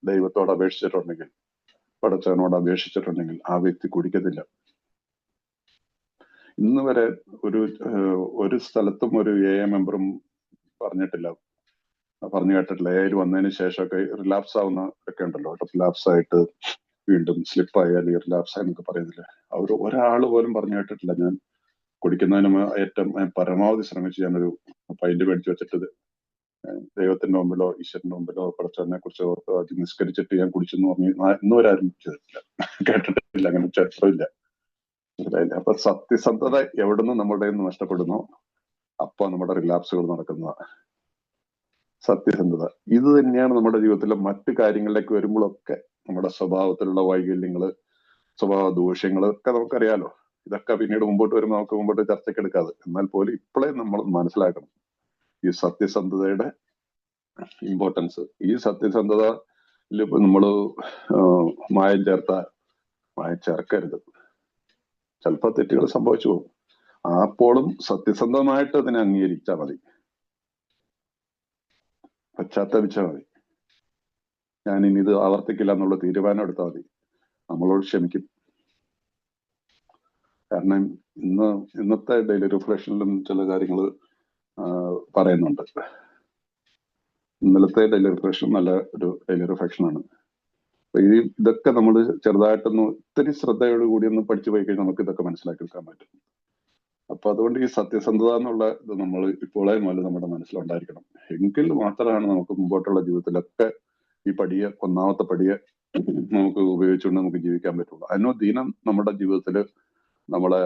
ദൈവത്തോട് അപേക്ഷിച്ചിട്ടുണ്ടെങ്കിൽ, പടച്ചവനോട് അപേക്ഷിച്ചിട്ടുണ്ടെങ്കിൽ ആ വ്യക്തി കുടിക്കത്തില്ല. ഇന്ന് വരെ ഒരു സ്ഥലത്തും ഒരു AA മെമ്പറും പറഞ്ഞു കേട്ടിട്ടില്ല. AI വന്നതിന് ശേഷമൊക്കെ റിലാപ്സ് ആവുന്ന ഒക്കെ ഉണ്ടല്ലോ, റിലാപ്സ് ആയിട്ട് വീണ്ടും സ്ലിപ്പായി അല്ലെങ്കിൽ റിലാപ്സ് ആയെന്നൊക്കെ പറയുന്നില്ല. ഒരാൾ പോലും പറഞ്ഞു കേട്ടിട്ടില്ല, ഞാൻ കുടിക്കുന്നതിന് ഏറ്റവും പരമാവധി ശ്രമിച്ച് ഞാനൊരു പൈന്റ് മേടിച്ച് വെച്ചിട്ട് ദൈവത്തിന്റെ മുമ്പിലോ ഈശ്വരന്റെ മുമ്പിലോ പടച്ചവനെ കുറിച്ച് ഓർത്ത് അത് നിസ്കരിച്ചിട്ട് ഞാൻ കുടിച്ചെന്ന് പറഞ്ഞ് ഇന്ന് വരെ ആരും ചെയ്തിട്ടില്ല, കേട്ടിട്ടില്ല, അങ്ങനെ ചരിത്രമില്ല. അപ്പൊ സത്യസന്ധത എവിടുന്ന് നമ്മുടെ നഷ്ടപ്പെടുന്നു, അപ്പൊ നമ്മുടെ റിലാപ്സുകൾ നടക്കുന്നതാണ്. സത്യസന്ധത ഇത് തന്നെയാണ് നമ്മുടെ ജീവിതത്തിലെ മറ്റു കാര്യങ്ങളിലേക്ക് വരുമ്പോഴൊക്കെ നമ്മുടെ സ്വഭാവത്തിലുള്ള വൈകല്യങ്ങള്, സ്വഭാവ ദൂഷ്യങ്ങൾ ഒക്കെ നമുക്കറിയാലോ. ഇതൊക്കെ പിന്നീട് മുമ്പോട്ട് വരുമ്പോൾ നമുക്ക് മുമ്പോട്ട് ചർച്ചയ്ക്ക് എടുക്കാതെ, എന്നാൽ പോലും ഇപ്പോഴേ നമ്മൾ മനസ്സിലാക്കണം ഈ സത്യസന്ധതയുടെ ഇമ്പോർട്ടൻസ്. ഈ സത്യസന്ധതയിൽ നമ്മള് മായം ചേർക്കരുത്. ചിലപ്പോൾ തെറ്റുകൾ സംഭവിച്ചു പോകും. അപ്പോഴും സത്യസന്ധമായിട്ട് അതിനെ അംഗീകരിച്ചാൽ മതി, പശ്ചാത്തപിച്ചാൽ മതി. ഞാൻ ഇനി ഇത് ആവർത്തിക്കില്ല എന്നുള്ള തീരുമാനം എടുത്താൽ മതി, നമ്മളോട് ക്ഷമിക്കും. കാരണം ഇന്നത്തെ ഡെയിലി റിഫ്ലക്ഷനിലും ചില കാര്യങ്ങൾ പറയുന്നുണ്ട്. ഇന്നലത്തെ ഡെയിലി റിഫ്ലക്ഷൻ നല്ല ഒരു ഡെയിലി റിഫ്ലക്ഷൻ ആണ്. അപ്പൊ ഇതൊക്കെ നമ്മൾ ചെറുതായിട്ടൊന്ന് ഒത്തിരി ശ്രദ്ധയോടുകൂടി ഒന്ന് പഠിച്ചു പോയി കഴിഞ്ഞാൽ നമുക്ക് ഇതൊക്കെ മനസ്സിലാക്കി എടുക്കാൻ പറ്റും. അപ്പൊ അതുകൊണ്ട് ഈ സത്യസന്ധത എന്നുള്ള ഇത് നമ്മൾ ഇപ്പോഴേ മുതൽ നമ്മുടെ മനസ്സിലുണ്ടായിരിക്കണം. എങ്കിൽ മാത്രമാണ് നമുക്ക് മുമ്പോട്ടുള്ള ജീവിതത്തിലൊക്കെ ഈ ഒന്നാമത്തെ പടിയെ നമുക്ക് ഉപയോഗിച്ചുകൊണ്ട് നമുക്ക് ജീവിക്കാൻ പറ്റുള്ളൂ. ദിനം നമ്മുടെ ജീവിതത്തിൽ നമ്മളെ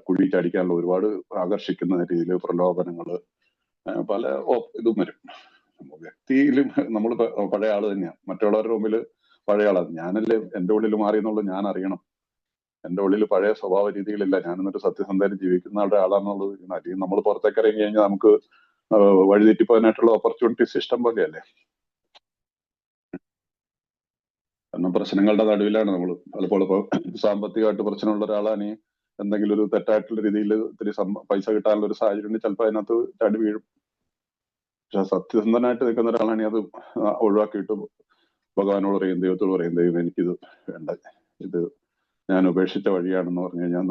കുഴിച്ചടിക്കാനുള്ള ഒരുപാട് ആകർഷിക്കുന്ന രീതിയിൽ പ്രലോഭനങ്ങള് പല ഇതും വരും. വ്യക്തിയിലും നമ്മൾ പഴയ ആള് തന്നെയാണ്, മറ്റുള്ളവരുടെ മുമ്പിൽ പഴയ ആളാണ്. ഞാനല്ലേ എന്റെ ഉള്ളിൽ മാറി എന്നുള്ളത് ഞാൻ അറിയണം. എന്റെ ഉള്ളിൽ പഴയ സ്വഭാവ രീതികളില്ല, ഞാനെന്നൊരു സത്യസന്ധയിൽ ജീവിക്കുന്ന ആളാണെന്നുള്ളത്. അല്ലെങ്കിൽ നമ്മൾ പുറത്തേക്ക് ഇറങ്ങി കഴിഞ്ഞാൽ നമുക്ക് വഴിതെറ്റിപ്പോകാനായിട്ടുള്ള ഓപ്പർച്യൂണിറ്റീസ് ഇഷ്ടം പോലെയല്ലേ. കാരണം പ്രശ്നങ്ങളുടെ നടുവിലാണ് നമ്മൾ പലപ്പോഴും. ഇപ്പോൾ സാമ്പത്തികമായിട്ട് പ്രശ്നമുള്ള ഒരാളാണ് എന്തെങ്കിലും ഒരു തെറ്റായിട്ടുള്ള രീതിയിൽ ഇത്തിരി പൈസ കിട്ടാനുള്ള ഒരു സാഹചര്യം ഉണ്ട്, ചിലപ്പോൾ അതിനകത്ത് ചാടി വീഴും. പക്ഷെ സത്യസന്ധനായിട്ട് നിൽക്കുന്ന ഒരാളാണെങ്കിൽ അത് ഒഴിവാക്കിയിട്ട് ഭഗവാനോട് പറയും, ദൈവത്തോട് പറയും, ദൈവം എനിക്കിത് വേണ്ട, ഇത് ഞാൻ ഉപേക്ഷിച്ച വഴിയാണെന്ന് പറഞ്ഞു കഴിഞ്ഞാൽ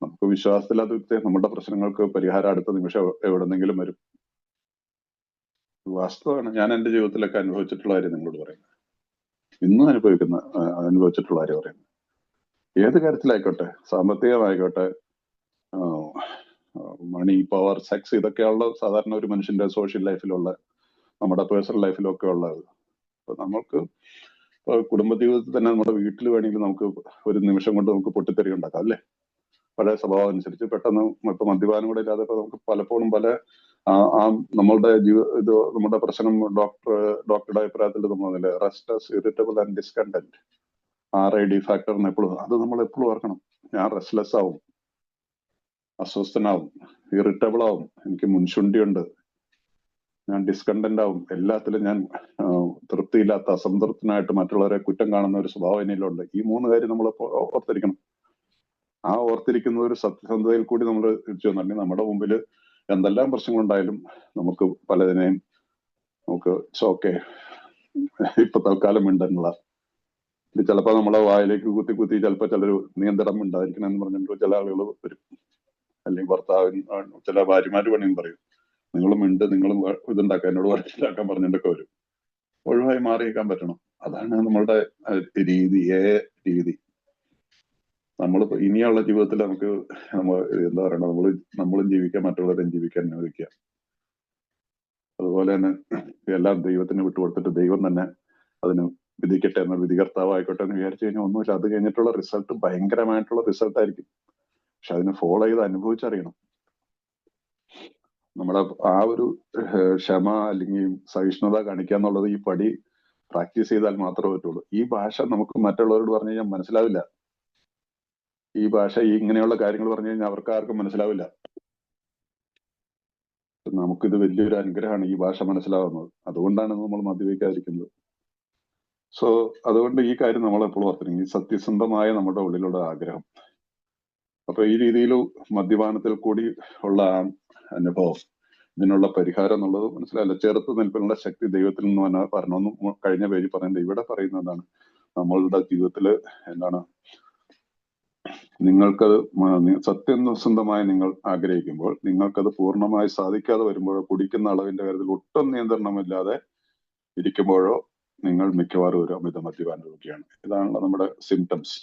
നമുക്ക് വിശ്വാസത്തില്ലാത്ത നമ്മുടെ പ്രശ്നങ്ങൾക്ക് പരിഹാരം അടുത്ത നിമിഷം എവിടെന്നെങ്കിലും വരും. വാസ്തവമാണ്. ഞാൻ എന്റെ ജീവിതത്തിലൊക്കെ അനുഭവിച്ചിട്ടുള്ള കാര്യം നിങ്ങളോട് പറയുന്നത്, ഇന്നും അനുഭവിച്ചിട്ടുള്ള കാര്യം പറയുന്നത്. ഏത് കാര്യത്തിലായിക്കോട്ടെ, സാമ്പത്തികമായിക്കോട്ടെ, മണി, പവർ, സെക്സ്, ഇതൊക്കെയുള്ള സാധാരണ ഒരു മനുഷ്യന്റെ സോഷ്യൽ ലൈഫിലുള്ള, നമ്മുടെ പേഴ്സണൽ ലൈഫിലൊക്കെ ഉള്ളത്. അപ്പൊ നമുക്ക് കുടുംബ ജീവിതത്തിൽ തന്നെ നമ്മുടെ വീട്ടിൽ വേണമെങ്കിൽ നമുക്ക് ഒരു നിമിഷം കൊണ്ട് നമുക്ക് പൊട്ടിത്തെറി ഉണ്ടാക്കാം, അല്ലേ? പഴയ സ്വഭാവം അനുസരിച്ച് പെട്ടെന്ന് ഇപ്പൊ മദ്യപാനം കൂടെ ഇല്ലാതെ ഇപ്പൊ നമുക്ക് പലപ്പോഴും പല നമ്മളുടെ ഇത് നമ്മുടെ പ്രശ്നം ഡോക്ടറുടെ അഭിപ്രായത്തിൽ തോന്നുന്നില്ല, restless, irritable and discontent, RID ഫാക്ടറിന് എപ്പോഴും അത് നമ്മൾ എപ്പോഴും ഓർക്കണം. ഞാൻ റെസ്റ്റ്ലെസ് ആവും, അസ്വസ്ഥനാവും, ഇറിറ്റബിൾ ആവും, എനിക്ക് മുൻശുണ്ടിയുണ്ട്, ഞാൻ ഡിസ്കണ്ടന്റ് ആവും, എല്ലാത്തിലും ഞാൻ തൃപ്തിയില്ലാത്ത, അസംതൃപ്തനായിട്ട് മറ്റുള്ളവരെ കുറ്റം കാണുന്ന ഒരു സ്വഭാവം എന്നിലുണ്ട്. ഈ 3 കാര്യം നമ്മൾ ഓർത്തിരിക്കണം. ആ ഓർത്തിരിക്കുന്ന ഒരു സത്യസന്ധതയിൽ കൂടി നമ്മൾ തിരിച്ചു വന്നിട്ടുണ്ടെങ്കിൽ നമ്മുടെ മുമ്പിൽ എന്തെല്ലാം പ്രശ്നങ്ങളുണ്ടായാലും നമുക്ക് പലതിനെയും നമുക്ക് ഓക്കെ ഇപ്പൊ തൽക്കാലം മിണ്ടെന്നുള്ള ചിലപ്പോൾ നമ്മളെ വായിലേക്ക് കുത്തി കുത്തി ചിലപ്പോൾ ചിലർ നിയന്ത്രണം ഉണ്ടായിരിക്കണം എന്ന് പറഞ്ഞിട്ട് ചില ആളുകൾ വരും. അല്ലെങ്കിൽ ഭർത്താവിന് ചില ഭാര്യമാര് പണിയും പറയും, നിങ്ങളും നിങ്ങളും ഇതുണ്ടാക്കാൻ, എന്നോട് മനസ്സിലാക്കാൻ പറഞ്ഞിട്ടൊക്കെ വരും. ഒഴിവായി മാറിയേക്കാൻ പറ്റണം. അതാണ് നമ്മളുടെ രീതി. നമ്മളിപ്പോ ഇനിയുള്ള ജീവിതത്തിൽ നമുക്ക് എന്താ പറയണ, നമ്മളും ജീവിക്കാൻ, മറ്റുള്ളവരെയും ജീവിക്കാൻ അനുവദിക്കുക. അതുപോലെ തന്നെ എല്ലാം ദൈവത്തിന് വിട്ടുകൊടുത്തിട്ട് ദൈവം തന്നെ അതിന് വിധിക്കട്ടെ എന്ന വിധികർത്താവായിക്കോട്ടെ എന്ന് വിചാരിച്ചു കഴിഞ്ഞാൽ ഒന്നുമില്ല. അത് കഴിഞ്ഞിട്ടുള്ള റിസൾട്ട് ഭയങ്കരമായിട്ടുള്ള റിസൾട്ട് ആയിരിക്കും. പക്ഷെ അതിനെ ഫോളോ ചെയ്ത് അനുഭവിച്ചറിയണം. നമ്മളെ ആ ഒരു ക്ഷമ അല്ലെങ്കിൽ സഹിഷ്ണുത കാണിക്കുക എന്നുള്ളത് ഈ പടി പ്രാക്ടീസ് ചെയ്താൽ മാത്രമേ പറ്റുള്ളൂ. ഈ ഭാഷ നമുക്ക് മറ്റുള്ളവരോട് പറഞ്ഞു കഴിഞ്ഞാൽ മനസ്സിലാവില്ല. ഈ ഭാഷ ഇങ്ങനെയുള്ള കാര്യങ്ങൾ പറഞ്ഞു കഴിഞ്ഞാൽ അവർക്ക് ആർക്കും മനസ്സിലാവില്ല. നമുക്കിത് വലിയൊരു അനുഗ്രഹമാണ് ഈ ഭാഷ മനസ്സിലാവുന്നത്. അതുകൊണ്ടാണ് നമ്മൾ മദ്യപിക്കാതിരിക്കുന്നത്. സോ അതുകൊണ്ട് ഈ കാര്യം നമ്മൾ എപ്പോഴും ഓർത്തിരിക്കും, ഈ സത്യസന്ധമായ നമ്മുടെ ഉള്ളിലുള്ള ആഗ്രഹം. അപ്പൊ ഈ രീതിയിൽ മദ്യപാനത്തിൽ കൂടി ഉള്ള അനുഭവം, ഇതിനുള്ള പരിഹാരം എന്നുള്ളത് മനസ്സിലായില്ല. ചെറുത്ത് നിൽപ്പിനുള്ള ശക്തി ദൈവത്തിൽ നിന്ന് തന്നെ പറഞ്ഞൊന്നും കഴിഞ്ഞ പേജ് പറയുന്നത്. ഇവിടെ പറയുന്നതാണ് നമ്മളുടെ ജീവിതത്തിൽ എന്താണ്, നിങ്ങൾക്കത് സത്യസന്ധമായി നിങ്ങൾ ആഗ്രഹിക്കുമ്പോൾ, നിങ്ങൾക്കത് പൂർണ്ണമായി സാധിക്കാതെ വരുമ്പോഴോ, കുടിക്കുന്ന അളവിന്റെ കാര്യത്തിൽ ഒട്ടും നിയന്ത്രണമില്ലാതെ ഇരിക്കുമ്പോഴോ നിങ്ങൾ മിക്കവാറും ഒരു അമിത മദ്യപാന രോഗിയാണ്. ഇതാണല്ലോ നമ്മുടെ സിംറ്റംസ്.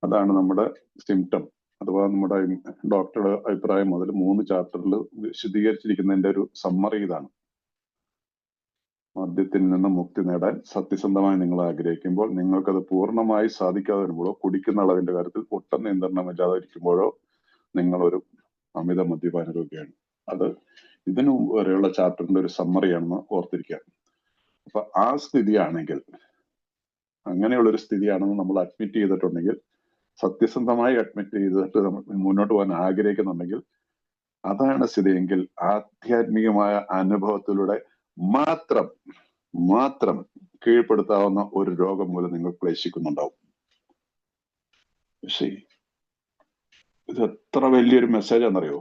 അതാണ് നമ്മുടെ സിംറ്റം. അഥവാ നമ്മുടെ ഡോക്ടറുടെ അഭിപ്രായം മുതൽ 3 ചാപ്റ്ററിൽ വിശദീകരിച്ചിരിക്കുന്നതിന്റെ ഒരു സമ്മറി ഇതാണ്. മദ്യത്തിൽ നിന്ന് മുക്തി നേടാൻ സത്യസന്ധമായി നിങ്ങൾ ആഗ്രഹിക്കുമ്പോൾ, നിങ്ങൾക്കത് പൂർണ്ണമായി സാധിക്കാതെ വരുമ്പോഴോ, കുടിക്കുന്ന അളവിന്റെ കാര്യത്തിൽ ഒട്ടും നിയന്ത്രണമില്ലാതെ ഇരിക്കുമ്പോഴോ നിങ്ങളൊരു അമിത മദ്യപാന രോഗിയാണ്. അത് ഇതിനു വരെയുള്ള ചാപ്റ്ററിന്റെ ഒരു സമ്മറിയാണെന്ന് ഓർത്തിരിക്കുക. അപ്പൊ ആ സ്ഥിതിയാണെങ്കിൽ, അങ്ങനെയുള്ളൊരു സ്ഥിതിയാണെന്ന് നമ്മൾ അഡ്മിറ്റ് ചെയ്തിട്ടുണ്ടെങ്കിൽ, സത്യസന്ധമായി അഡ്മിറ്റ് ചെയ്തിട്ട് നമ്മൾ മുന്നോട്ട് പോകാൻ ആഗ്രഹിക്കുന്നുണ്ടെങ്കിൽ, അതാണ് സ്ഥിതിയെങ്കിൽ ആധ്യാത്മികമായ അനുഭവത്തിലൂടെ മാത്രം കീഴ്പ്പെടുത്താവുന്ന ഒരു രോഗം മൂലം നിങ്ങൾ ക്ലേശിക്കുന്നുണ്ടാവും. ശരി, ഇത് എത്ര വലിയൊരു മെസ്സേജ് ആണെന്നറിയോ?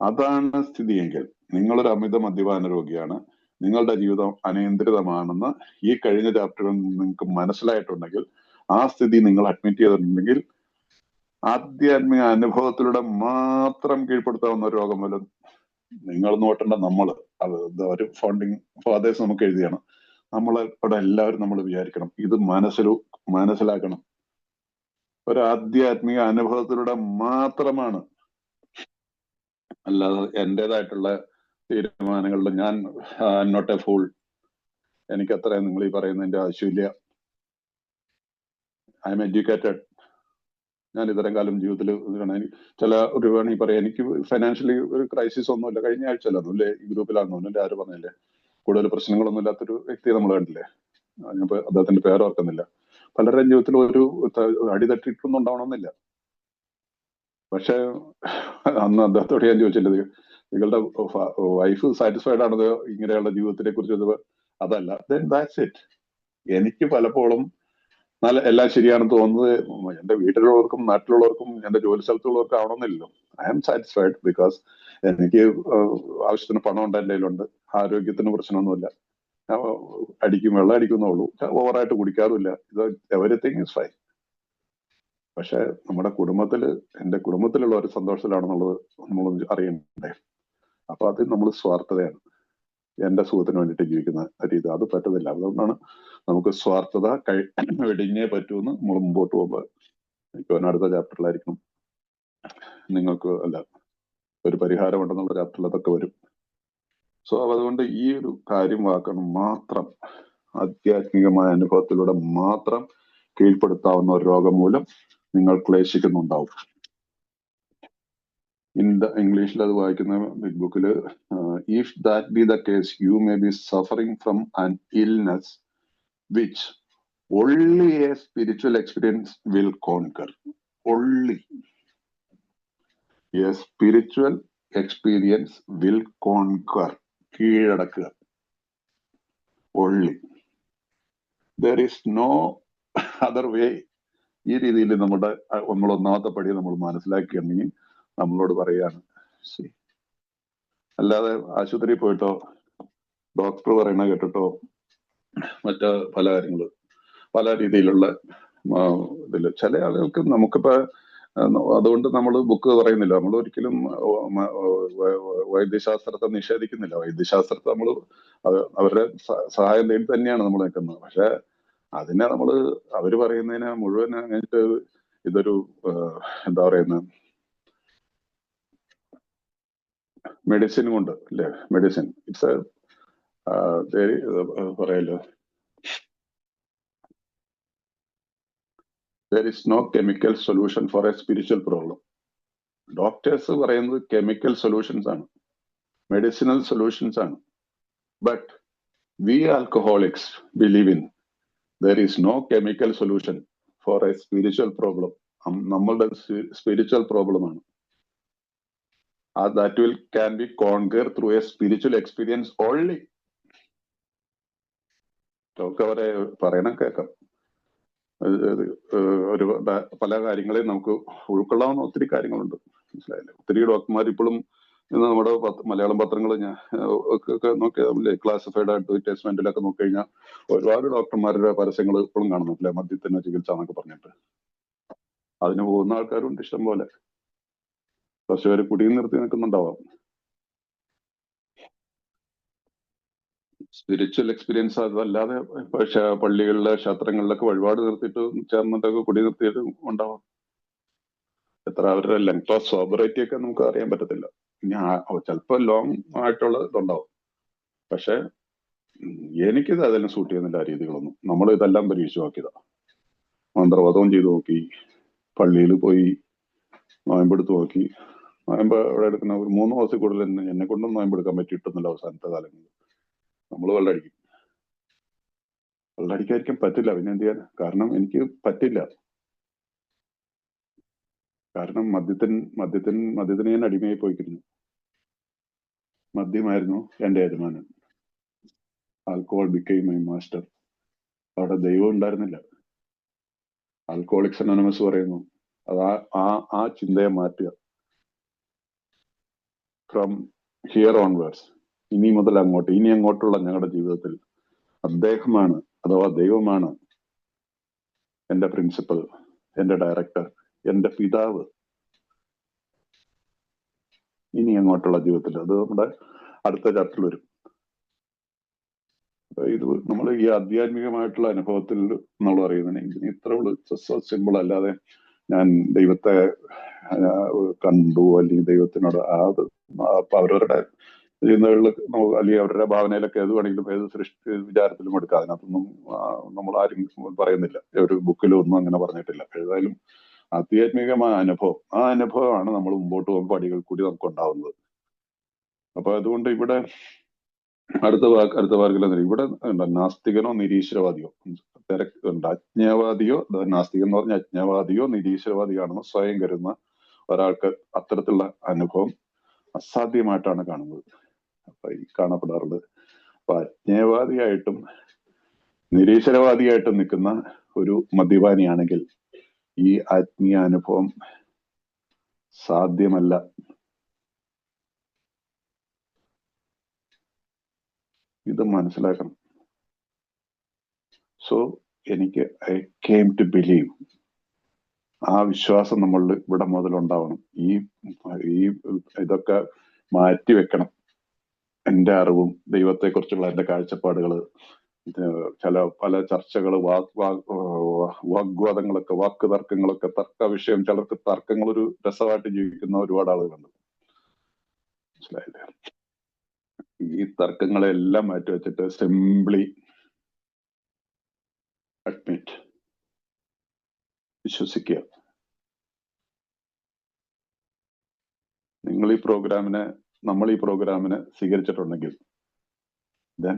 അതാണ് സ്ഥിതിയെങ്കിൽ നിങ്ങളൊരു അമിത മദ്യപാന രോഗിയാണ്, നിങ്ങളുടെ ജീവിതം അനിയന്ത്രിതമാണെന്ന് ഈ കഴിഞ്ഞ ചാപ്റ്ററിൽ നിങ്ങൾക്ക് മനസ്സിലായിട്ടുണ്ടെങ്കിൽ, ആ സ്ഥിതി നിങ്ങൾ അഡ്മിറ്റ് ചെയ്തിട്ടുണ്ടെങ്കിൽ, ആധ്യാത്മിക അനുഭവത്തിലൂടെ മാത്രം കീഴ്പ്പെടുത്താവുന്ന ഒരു രോഗം മൂലം നിങ്ങൾ നോട്ടേണ്ട അത് ഒരു ഫൗണ്ടിങ് ഫാദേഴ്സ് നമുക്ക് എഴുതിയാണ്. ഇവിടെ എല്ലാവരും നമ്മൾ വിചാരിക്കണം, ഇത് മനസ്സിലാക്കണം. ഒരു ആധ്യാത്മിക അനുഭവത്തിലൂടെ മാത്രമാണ്, അല്ലാതെ എന്റേതായിട്ടുള്ള തീരുമാനങ്ങളിൽ ഞാൻ നോട്ട് എ ഫൂൾ, എനിക്ക് അത്രയും നിങ്ങൾ ഈ പറയുന്നതിന്റെ ആവശ്യമില്ല, ഐ എം എഡ്യൂക്കേറ്റഡ്, ഞാൻ ഇത്തരം കാലം ജീവിതത്തിൽ ചില ഒരു വേണമെങ്കിൽ പറയാം, എനിക്ക് ഫൈനാൻഷ്യലി ഒരു ക്രൈസിസ് ഒന്നുമില്ല. കഴിഞ്ഞ ആഴ്ച അല്ലേ ഈ ഗ്രൂപ്പിലാണെന്നു എന്റെ ആരും പറഞ്ഞില്ലേ, കൂടുതൽ പ്രശ്നങ്ങളൊന്നും ഇല്ലാത്തൊരു വ്യക്തിയെ നമ്മൾ കണ്ടില്ലേ, ഞാനിപ്പോ അദ്ദേഹത്തിന്റെ പേര് ഓർക്കുന്നില്ല. പലരുടെയും ജീവിതത്തിൽ ഒരു അടിതട്ടിട്ടൊന്നും ഉണ്ടാവണമെന്നില്ല. പക്ഷെ അന്ന് അദ്ദേഹത്തോട് ഞാൻ ചോദിച്ചില്ല, നിങ്ങളുടെ വൈഫ് സാറ്റിസ്ഫൈഡ് ആണത് ഇങ്ങനെയുള്ള ജീവിതത്തിനെ കുറിച്ച്? അതല്ല, then that's it. എനിക്ക് പലപ്പോഴും എല്ലാം ശരിയാണെന്ന് തോന്നുന്നത് എന്റെ വീട്ടിലുള്ളവർക്കും നാട്ടിലുള്ളവർക്കും എന്റെ ജോലി സ്ഥലത്തുള്ളവർക്കും ആവണമെന്നില്ലല്ലോ. ഐ ആം സാറ്റിസ്ഫൈഡ് ബിക്കോസ് എനിക്ക് ആവശ്യത്തിന് പണം ഉണ്ട്, എന്റെ കയ്യിലുണ്ട്, ആരോഗ്യത്തിന് പ്രശ്നമൊന്നുമില്ല, വെള്ളം അടിക്കുന്നുള്ളൂ, ഓവറായിട്ട് കുടിക്കാറുമില്ല, ഇത് എവരിത്തിങ് ഈസ് ഫൈൻ. പക്ഷെ നമ്മുടെ എന്റെ കുടുംബത്തിലുള്ള ഒരു സന്തോഷത്തിലാണെന്നുള്ളത് നമ്മൾ അറിയണ്ടേ. അപ്പൊ അത് നമ്മൾ സ്വാർത്ഥതയാണ്, എന്റെ സുഖത്തിന് വേണ്ടിയിട്ട് ജീവിക്കുന്ന രീതി, അത് പറ്റത്തില്ല. അതുകൊണ്ടാണ് നമുക്ക് സ്വാർത്ഥത വെടിഞ്ഞേ പറ്റൂന്ന് നമ്മൾ മുമ്പോട്ട് പോകുമ്പോൾ, എനിക്ക് അടുത്ത ചാപ്റ്ററിലായിരിക്കും നിങ്ങൾക്ക് ഒരു പരിഹാരം ഉണ്ടെന്നുള്ള ചാപ്റ്ററിൽ അതൊക്കെ വരും. സോ അതുകൊണ്ട് ഈ ഒരു കാര്യം മാത്രം ആധ്യാത്മികമായ അനുഭവത്തിലൂടെ മാത്രം കീഴ്പ്പെടുത്താവുന്ന ഒരു രോഗം മൂലം നിങ്ങൾ ക്ലേശിക്കുന്നുണ്ടാവും. ഇംഗ്ലീഷിൽ അത് വായിക്കുന്ന ബിഗ് ബുക്കില് if that be the case you may be suffering from an illness which only a spiritual experience will conquer. Only a spiritual experience will conquer. കീഴടക്കുക. Only. There is no other way. ഈ രീതിയിൽ നമ്മൾ ഒന്നാമത്തെ പടി നമ്മൾ മനസ്സിലാക്കിയിട്ടുണ്ടെങ്കിൽ നമ്മളോട് പറയാണ്. അല്ലാതെ ആശുപത്രിയിൽ പോയിട്ടോ ഡോക്ടർ പറയണ കേട്ടിട്ടോ മറ്റു പല കാര്യങ്ങള് പല രീതിയിലുള്ള ഇതില് ചില ആളുകൾക്ക് നമുക്കിപ്പോ അതുകൊണ്ട് നമ്മൾ ബുക്ക് പറയുന്നില്ല. നമ്മൾ ഒരിക്കലും വൈദ്യശാസ്ത്രത്തെ നിഷേധിക്കുന്നില്ല. വൈദ്യശാസ്ത്രത്തെ നമ്മൾ അവരുടെ സഹായം തേടി തന്നെയാണ് നമ്മൾ നിൽക്കുന്നത്. പക്ഷെ അതിനെ നമ്മള് അവര് പറയുന്നതിനെ മുഴുവൻ അങ്ങനത്തെ ഇതൊരു എന്താ പറയുന്ന മെഡിസിൻ കൊണ്ട് അല്ലേ, മെഡിസിൻ ഇറ്റ്സ് പറയല്ലോ, there is no chemical solution for a spiritual problem. Doctors പറയുന്നത് chemical solutions ആണ്, medicinal solutions ആണ്. But we alcoholics believe in there is no chemical solution for a spiritual problem. നമ്മളുടെ spiritual problem ആണ്. That can be conquered through a spiritual experience only. അവരെ പറയണം കേൾക്കാം. ഒരു പല കാര്യങ്ങളെയും നമുക്ക് ഉൾക്കൊള്ളാവുന്ന ഒത്തിരി കാര്യങ്ങളുണ്ട്, മനസ്സിലായില്ലേ? ഒത്തിരി ഡോക്ടർമാർ ഇപ്പോഴും നമ്മുടെ മലയാളം പത്രങ്ങൾ ഒക്കെ നോക്കിയാൽ ക്ലാസിഫൈഡ് അഡ്വർടൈസ്മെന്റിലൊക്കെ നോക്കിക്കഴിഞ്ഞാൽ ഒരുപാട് ഡോക്ടർമാരുടെ പരസ്യങ്ങൾ ഇപ്പോഴും കാണുന്നില്ല, മദ്യത്തിന് ചികിത്സ എന്നൊക്കെ പറഞ്ഞിട്ട്. അതിന് പോകുന്ന ആൾക്കാരുണ്ട് ഇഷ്ടം പോലെ. കുറച്ച് പേര് കുടിയും നിർത്തി നിൽക്കുന്നുണ്ടാവാം. സ്പിരിച്വൽ എക്സ്പീരിയൻസ് അതല്ലാതെ പള്ളികളിലെ ക്ഷേത്രങ്ങളിലൊക്കെ വഴിപാട് നിർത്തിയിട്ട് ചേർന്നിട്ടൊക്കെ കുടി നിർത്തിയിട്ട് ഉണ്ടാവാം. എത്ര അവരുടെ ലെങ്ത് ഓഫ് സോബറേറ്റി ഒക്കെ നമുക്ക് അറിയാൻ പറ്റത്തില്ല. ഇനി ചിലപ്പോൾ ലോങ് ആയിട്ടുള്ള ഇതുണ്ടാവും. പക്ഷെ എനിക്കിത് അതെല്ലാം സൂട്ട് ചെയ്യുന്നില്ല ആ രീതികളൊന്നും. നമ്മൾ ഇതെല്ലാം പരീക്ഷിച്ച് നോക്കിയതാ. മന്ത്രവാദവും ചെയ്തു നോക്കി, പള്ളിയിൽ പോയി നോയമ്പെടുത്ത് നോക്കി. നോയമ്പ് അവിടെ എടുക്കുന്ന ഒരു 3 ദിവസത്തിൽ കൂടുതൽ എന്നെ കൊണ്ടും നോയമ്പെടുക്കാൻ പറ്റിയിട്ടൊന്നുമില്ല അവസാനത്തെ കാലങ്ങളിൽ. നമ്മൾ വെള്ളടിക്കാതിരിക്കാൻ പറ്റില്ല. പിന്നെ എന്ത് ചെയ്യാൻ? കാരണം എനിക്ക് പറ്റില്ല. കാരണം മദ്യത്തിന് ഞാൻ അടിമയായി പോയിക്കുന്നു. മദ്യമായിരുന്നു എന്റെ യജമാനൻ. Alcohol became my master. അവിടെ ദൈവം ഉണ്ടായിരുന്നില്ല. ആൽക്കഹോളിക്സ് അനോണിമസ് പറയുന്നു അത് ആ ചിന്തയെ മാറ്റുക. ഫ്രം ഹിയർ ഓൺവേർഡ്സ്, ഇനി അങ്ങോട്ടുള്ള ഞങ്ങളുടെ ജീവിതത്തിൽ അദ്ദേഹമാണ് അഥവാ ദൈവമാണ് എന്റെ പ്രിൻസിപ്പൽ, എന്റെ ഡയറക്ടർ, എന്റെ പിതാവ്. ഇനി അങ്ങോട്ടുള്ള ജീവിതത്തിൽ അത് നമ്മുടെ അടുത്ത ചാപ്റ്ററിൽ വരും. ഇത് നമ്മൾ ഈ ആധ്യാത്മികമായിട്ടുള്ള അനുഭവത്തിൽ നമ്മൾ അറിയുന്നതിന് ഇത്ര സിമ്പിൾ അല്ലാതെ ഞാൻ ദൈവത്തെ കണ്ടു അല്ലെങ്കിൽ ദൈവത്തിനോട് അവരവരുടെ ചിന്തകളിൽ അല്ലെങ്കിൽ അവരുടെ ഭാവനയിലൊക്കെ ഏത് വേണമെങ്കിലും ഏത് വിചാരത്തിലും എടുക്കാം. അതിനകത്തൊന്നും നമ്മൾ ആരും പറയുന്നില്ല, ഒരു ബുക്കിലും ഒന്നും അങ്ങനെ പറഞ്ഞിട്ടില്ല. ഏതായാലും ആധ്യാത്മികമായ അനുഭവം, ആ അനുഭവമാണ് നമ്മൾ മുമ്പോട്ട് പോകുമ്പോൾ പടികൾ കൂടി നമുക്ക് ഉണ്ടാവുന്നത്. അപ്പൊ അതുകൊണ്ട് ഇവിടെ അടുത്ത വാക്കിൽ ഇവിടെ നാസ്തികനോ നിരീശ്വരവാദിയോ തിരക്കുണ്ട്. അജ്ഞാവാദിയോ, നാസ്തികൻ എന്ന് പറഞ്ഞാൽ അജ്ഞാവാദിയോ നിരീശ്വരവാദിയാണെന്ന് സ്വയം കരുതുന്ന ഒരാൾക്ക് അത്തരത്തിലുള്ള അനുഭവം അസാധ്യമായിട്ടാണ് കാണുന്നത്, അപ്പൊ ഈ കാണപ്പെടാറുള്ളത്. അപ്പൊ അജ്ഞേയവാദിയായിട്ടും നിരീശ്വരവാദിയായിട്ടും നിൽക്കുന്ന ഒരു മദ്യപാനിയാണെങ്കിൽ ഈ ആത്മീയ അനുഭവം സാധ്യമല്ല. ഇത് മനസ്സിലാക്കണം. സോ എനിക്ക് ഐ കെയിം ടു ബിലീവ്, ആ വിശ്വാസം നമ്മളിൽ ഇവിടെ മുതലുണ്ടാവണം. ഈ ഇതൊക്കെ മാറ്റിവെക്കണം. എൻ്റെ അറിവും ദൈവത്തെക്കുറിച്ചുള്ള എൻ്റെ കാഴ്ചപ്പാടുകള്, പല ചർച്ചകള്, വാഗ്വാദങ്ങളൊക്കെ, വാക്ക് തർക്കങ്ങളൊക്കെ, തർക്ക വിഷയം, ചിലർക്ക് തർക്കങ്ങൾ ഒരു രസമായിട്ട് ജീവിക്കുന്ന ഒരുപാട് ആളുകളുണ്ട്, മനസ്സിലായില്ലേ? ഈ തർക്കങ്ങളെല്ലാം മാറ്റിവെച്ചിട്ട് സിംപ്ലി അഡ്മിറ്റ്, വിശ്വസിക്കുക. നമ്മൾ ഈ പ്രോഗ്രാമിനെ സ്വീകരിച്ചിട്ടുണ്ടെങ്കിൽ ദെൻ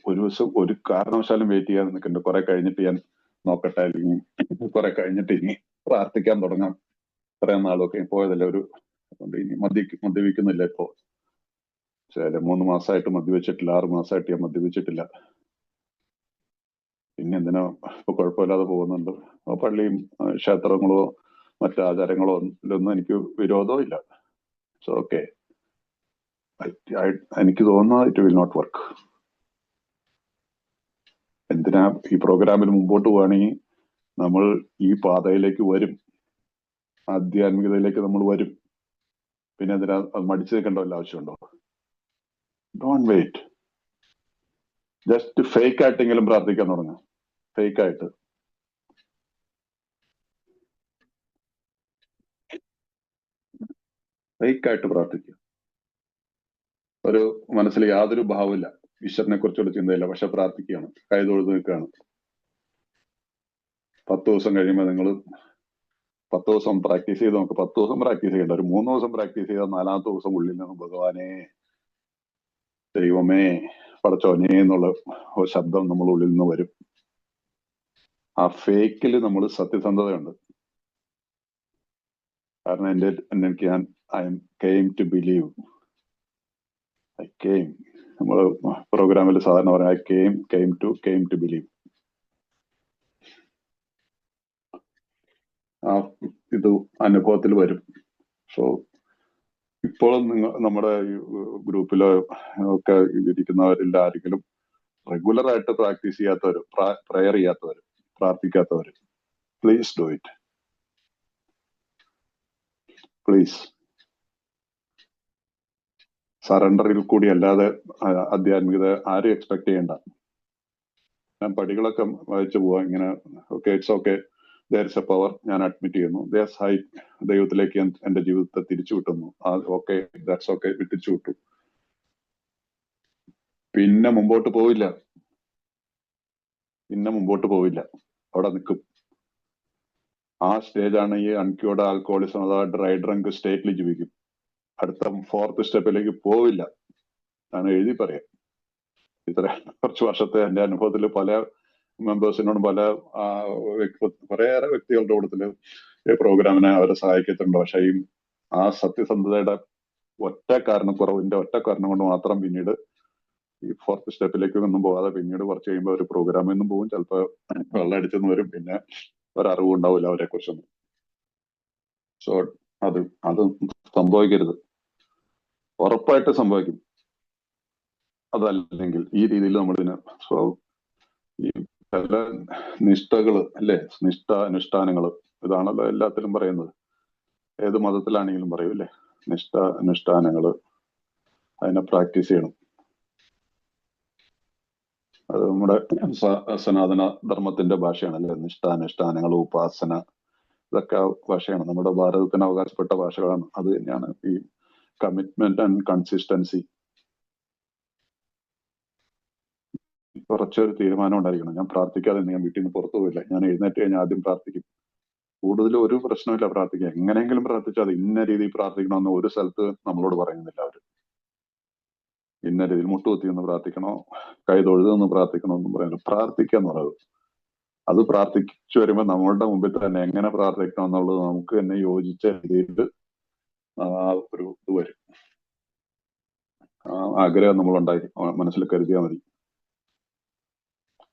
ഒരു ദിവസം ഒരു കാരണവശാലും വെയിറ്റ് ചെയ്യാതെ നിൽക്കുന്നുണ്ട്. കുറെ കഴിഞ്ഞിട്ട് ഞാൻ നോക്കട്ടെ, അല്ലെങ്കിൽ കുറെ കഴിഞ്ഞിട്ട് ഇനി പ്രാർത്ഥിക്കാൻ തുടങ്ങാം. ഇത്രയും നാളൊക്കെ പോയതല്ലേ. അതുകൊണ്ട് ഇനി മദ്യപിക്കുന്നില്ല ഇപ്പോ. 3 മാസമായിട്ട് മദ്യപിച്ചിട്ടില്ല, 6 മാസമായിട്ട് ഞാൻ മദ്യപിച്ചിട്ടില്ല. പിന്നെ എന്തിനാ ഇപ്പൊ കുഴപ്പമില്ലാതെ പോകുന്നുണ്ട്. പള്ളിയും ക്ഷേത്രങ്ങളോ മറ്റു ആചാരങ്ങളോ ഒന്നും എനിക്ക് വിരോധവും ഇല്ല. സോ ഓക്കെ, എനിക്ക് തോന്നുന്നത് ഇറ്റ് വിൽ നോട്ട് വർക്ക്. എന്തിനാ ഈ പ്രോഗ്രാമിൽ മുമ്പോട്ട് പോവുകയാണെങ്കിൽ നമ്മൾ ഈ പാതയിലേക്ക് വരും, ആധ്യാത്മികതയിലേക്ക് നമ്മൾ വരും. പിന്നെ എന്തിനാ അത് മടിച്ചു നിൽക്കേണ്ട വല്ല ആവശ്യമുണ്ടോ? Don't wait. ജസ്റ്റ് ഫേക്ക് ആയിട്ടെങ്കിലും പ്രാർത്ഥിക്കാൻ തുടങ്ങാം. ഫേക്കായിട്ട് പ്രാർത്ഥിക്കുക. ഒരു മനസ്സിൽ യാതൊരു ഭാവമില്ല, ഈശ്വരനെ കുറിച്ചുള്ള ചിന്തയില്ല, പക്ഷെ പ്രാർത്ഥിക്കുകയാണ്, കൈതൊഴുത് നിൽക്കുകയാണ്. 10 ദിവസം കഴിയുമ്പോൾ നിങ്ങൾ 10 ദിവസം പ്രാക്ടീസ് ചെയ്ത് നമുക്ക് 10 ദിവസം പ്രാക്ടീസ് ചെയ്യേണ്ട, ഒരു 3 ദിവസം പ്രാക്ടീസ് ചെയ്താൽ 4-ാമത്തെ ദിവസം ഉള്ളിൽ നിന്ന് ഭഗവാനെ, ദൈവമേ, പടച്ചോനെ എന്നുള്ള ശബ്ദം നമ്മൾ ഉള്ളിൽ നിന്ന് വരും. ആ ഫേക്കിൽ നമ്മൾ സത്യസന്ധതയുണ്ട്. കാരണം എനിക്ക് ഐ കെയിം ടു ബിലീവ്. നമ്മൾ പ്രോഗ്രാമിൽ സാധാരണ പറയാം കെയിം ടു ബിലീവ്. ആ ഇത് അനുഭവത്തിൽ വരും. സോ ഇപ്പോൾ നമ്മുടെ ഗ്രൂപ്പിലോ ഒക്കെ ഇരിക്കുന്നവരിൽ ആരെങ്കിലും റെഗുലർ ആയിട്ട് പ്രാക്ടീസ് ചെയ്യാത്തവര്, പ്രയർ ചെയ്യാത്തവര്, പ്രാർത്ഥിക്കാത്തവര്, പ്ലീസ് ഡു ഇറ്റ്. പ്ലീസ്. സറണ്ടറിൽ കൂടി അല്ലാതെ ആധ്യാത്മികത ആരും എക്സ്പെക്ട് ചെയ്യണ്ട. ഞാൻ പടികളൊക്കെ വായിച്ചു പോവാം ഇങ്ങനെ. Okay, it's okay, there is a power. ഞാൻ അഡ്മിറ്റ് ചെയ്യുന്നു. ദൈവത്തിലേക്ക് എന്റെ ജീവിതത്തെ തിരിച്ചു വിട്ടുന്നു. ഓക്കെ, ദാറ്റ്സ് ഓക്കെ, തിരിച്ചു വിട്ടു. പിന്നെ മുമ്പോട്ട് പോവില്ല. അവിടെ നിൽക്കും. ആ സ്റ്റേജാണ് ഈ അൺക്യൂർഡ് ആൽക്കഹോളിസം, അതായത് ഡ്രൈ ഡ്രങ്ക് സ്റ്റേറ്റിൽ ജീവിക്കും. അടുത്ത 4th സ്റ്റെപ്പിലേക്ക് പോവില്ല. ഞാൻ എഴുതി പറയാം. ഇത്ര കുറച്ച് വർഷത്തെ എന്റെ അനുഭവത്തിൽ പല മെമ്പേഴ്സിനോടും കുറേയേറെ വ്യക്തികളുടെ കൂട്ടത്തില് ഈ പ്രോഗ്രാമിനെ അവരെ സഹായിക്കത്തുണ്ട്. പക്ഷെ ആ സത്യസന്ധതയുടെ ഒറ്റ കാരണം കൊണ്ട് മാത്രം പിന്നീട് ഈ 4th സ്റ്റെപ്പിലേക്ക് ഒന്നും പോകാതെ പിന്നീട് കുറച്ച് കഴിയുമ്പോൾ ഒരു പ്രോഗ്രാമിൽ നിന്നും പോകും. ചിലപ്പോൾ വെള്ളം അടിച്ചെന്ന് വരും. പിന്നെ ഒരറിവും ഉണ്ടാവില്ല അവരെ കുറിച്ചൊന്നും. സോ അത് സംഭവിക്കരുത്. ഉറപ്പായിട്ട് സംഭവിക്കും. അതല്ലെങ്കിൽ ഈ രീതിയിൽ നമ്മളിതിന് ഈ പല നിഷ്ഠകള് അല്ലെ, അനുഷ്ഠാനങ്ങള്, ഇതാണല്ലോ എല്ലാത്തിലും പറയുന്നത്. ഏത് മതത്തിലാണെങ്കിലും പറയും അല്ലെ, അനുഷ്ഠാനങ്ങള്, അതിനെ പ്രാക്ടീസ് ചെയ്യണം. അത് നമ്മുടെ സനാതന ധർമ്മത്തിന്റെ ഭാഷയാണ് അല്ലെ. അനുഷ്ഠാനങ്ങൾ, ഉപാസന, ഇതൊക്കെ ഭാഷയാണ്. നമ്മുടെ ഭാരതത്തിന് അവകാശപ്പെട്ട ഭാഷകളാണ്. അത് തന്നെയാണ് ഈ കമ്മിറ്റ്മെന്റ് ആൻഡ് കൺസിസ്റ്റൻസി. കുറച്ചൊരു തീരുമാനം ഉണ്ടായിരിക്കണം. ഞാൻ പ്രാർത്ഥിക്കാതെ ഞാൻ വീട്ടിൽ നിന്ന് പുറത്തു പോയില്ല. ഞാൻ എഴുന്നേറ്റ് കഴിഞ്ഞാൽ ആദ്യം പ്രാർത്ഥിക്കും. കൂടുതൽ ഒരു പ്രശ്നമില്ല പ്രാർത്ഥിക്കുക. എങ്ങനെയെങ്കിലും പ്രാർത്ഥിച്ചാൽ അത് ഇന്ന രീതിയിൽ പ്രാർത്ഥിക്കണമെന്ന് ഒരു സ്ഥലത്ത് നമ്മളോട് പറയുന്നില്ല അവര്. ഇന്ന രീതിയിൽ മുട്ടുകുത്തി ഒന്ന് പ്രാർത്ഥിക്കണോ, കൈ തൊഴുതൊന്ന് പ്രാർത്ഥിക്കണോ എന്നും പറയുന്നത്. പ്രാർത്ഥിക്കുക എന്ന് പറയുന്നത്, അത് പ്രാർത്ഥിച്ചു വരുമ്പോൾ നമ്മളുടെ മുമ്പിൽ തന്നെ എങ്ങനെ പ്രാർത്ഥിക്കണം എന്നുള്ളത് നമുക്ക് തന്നെ യോജിച്ച രീതിയിൽ ഒരു ഇത് വരും. ആഗ്രഹം നമ്മളുണ്ടായി മനസ്സിൽ കരുതിയാൽ മതി.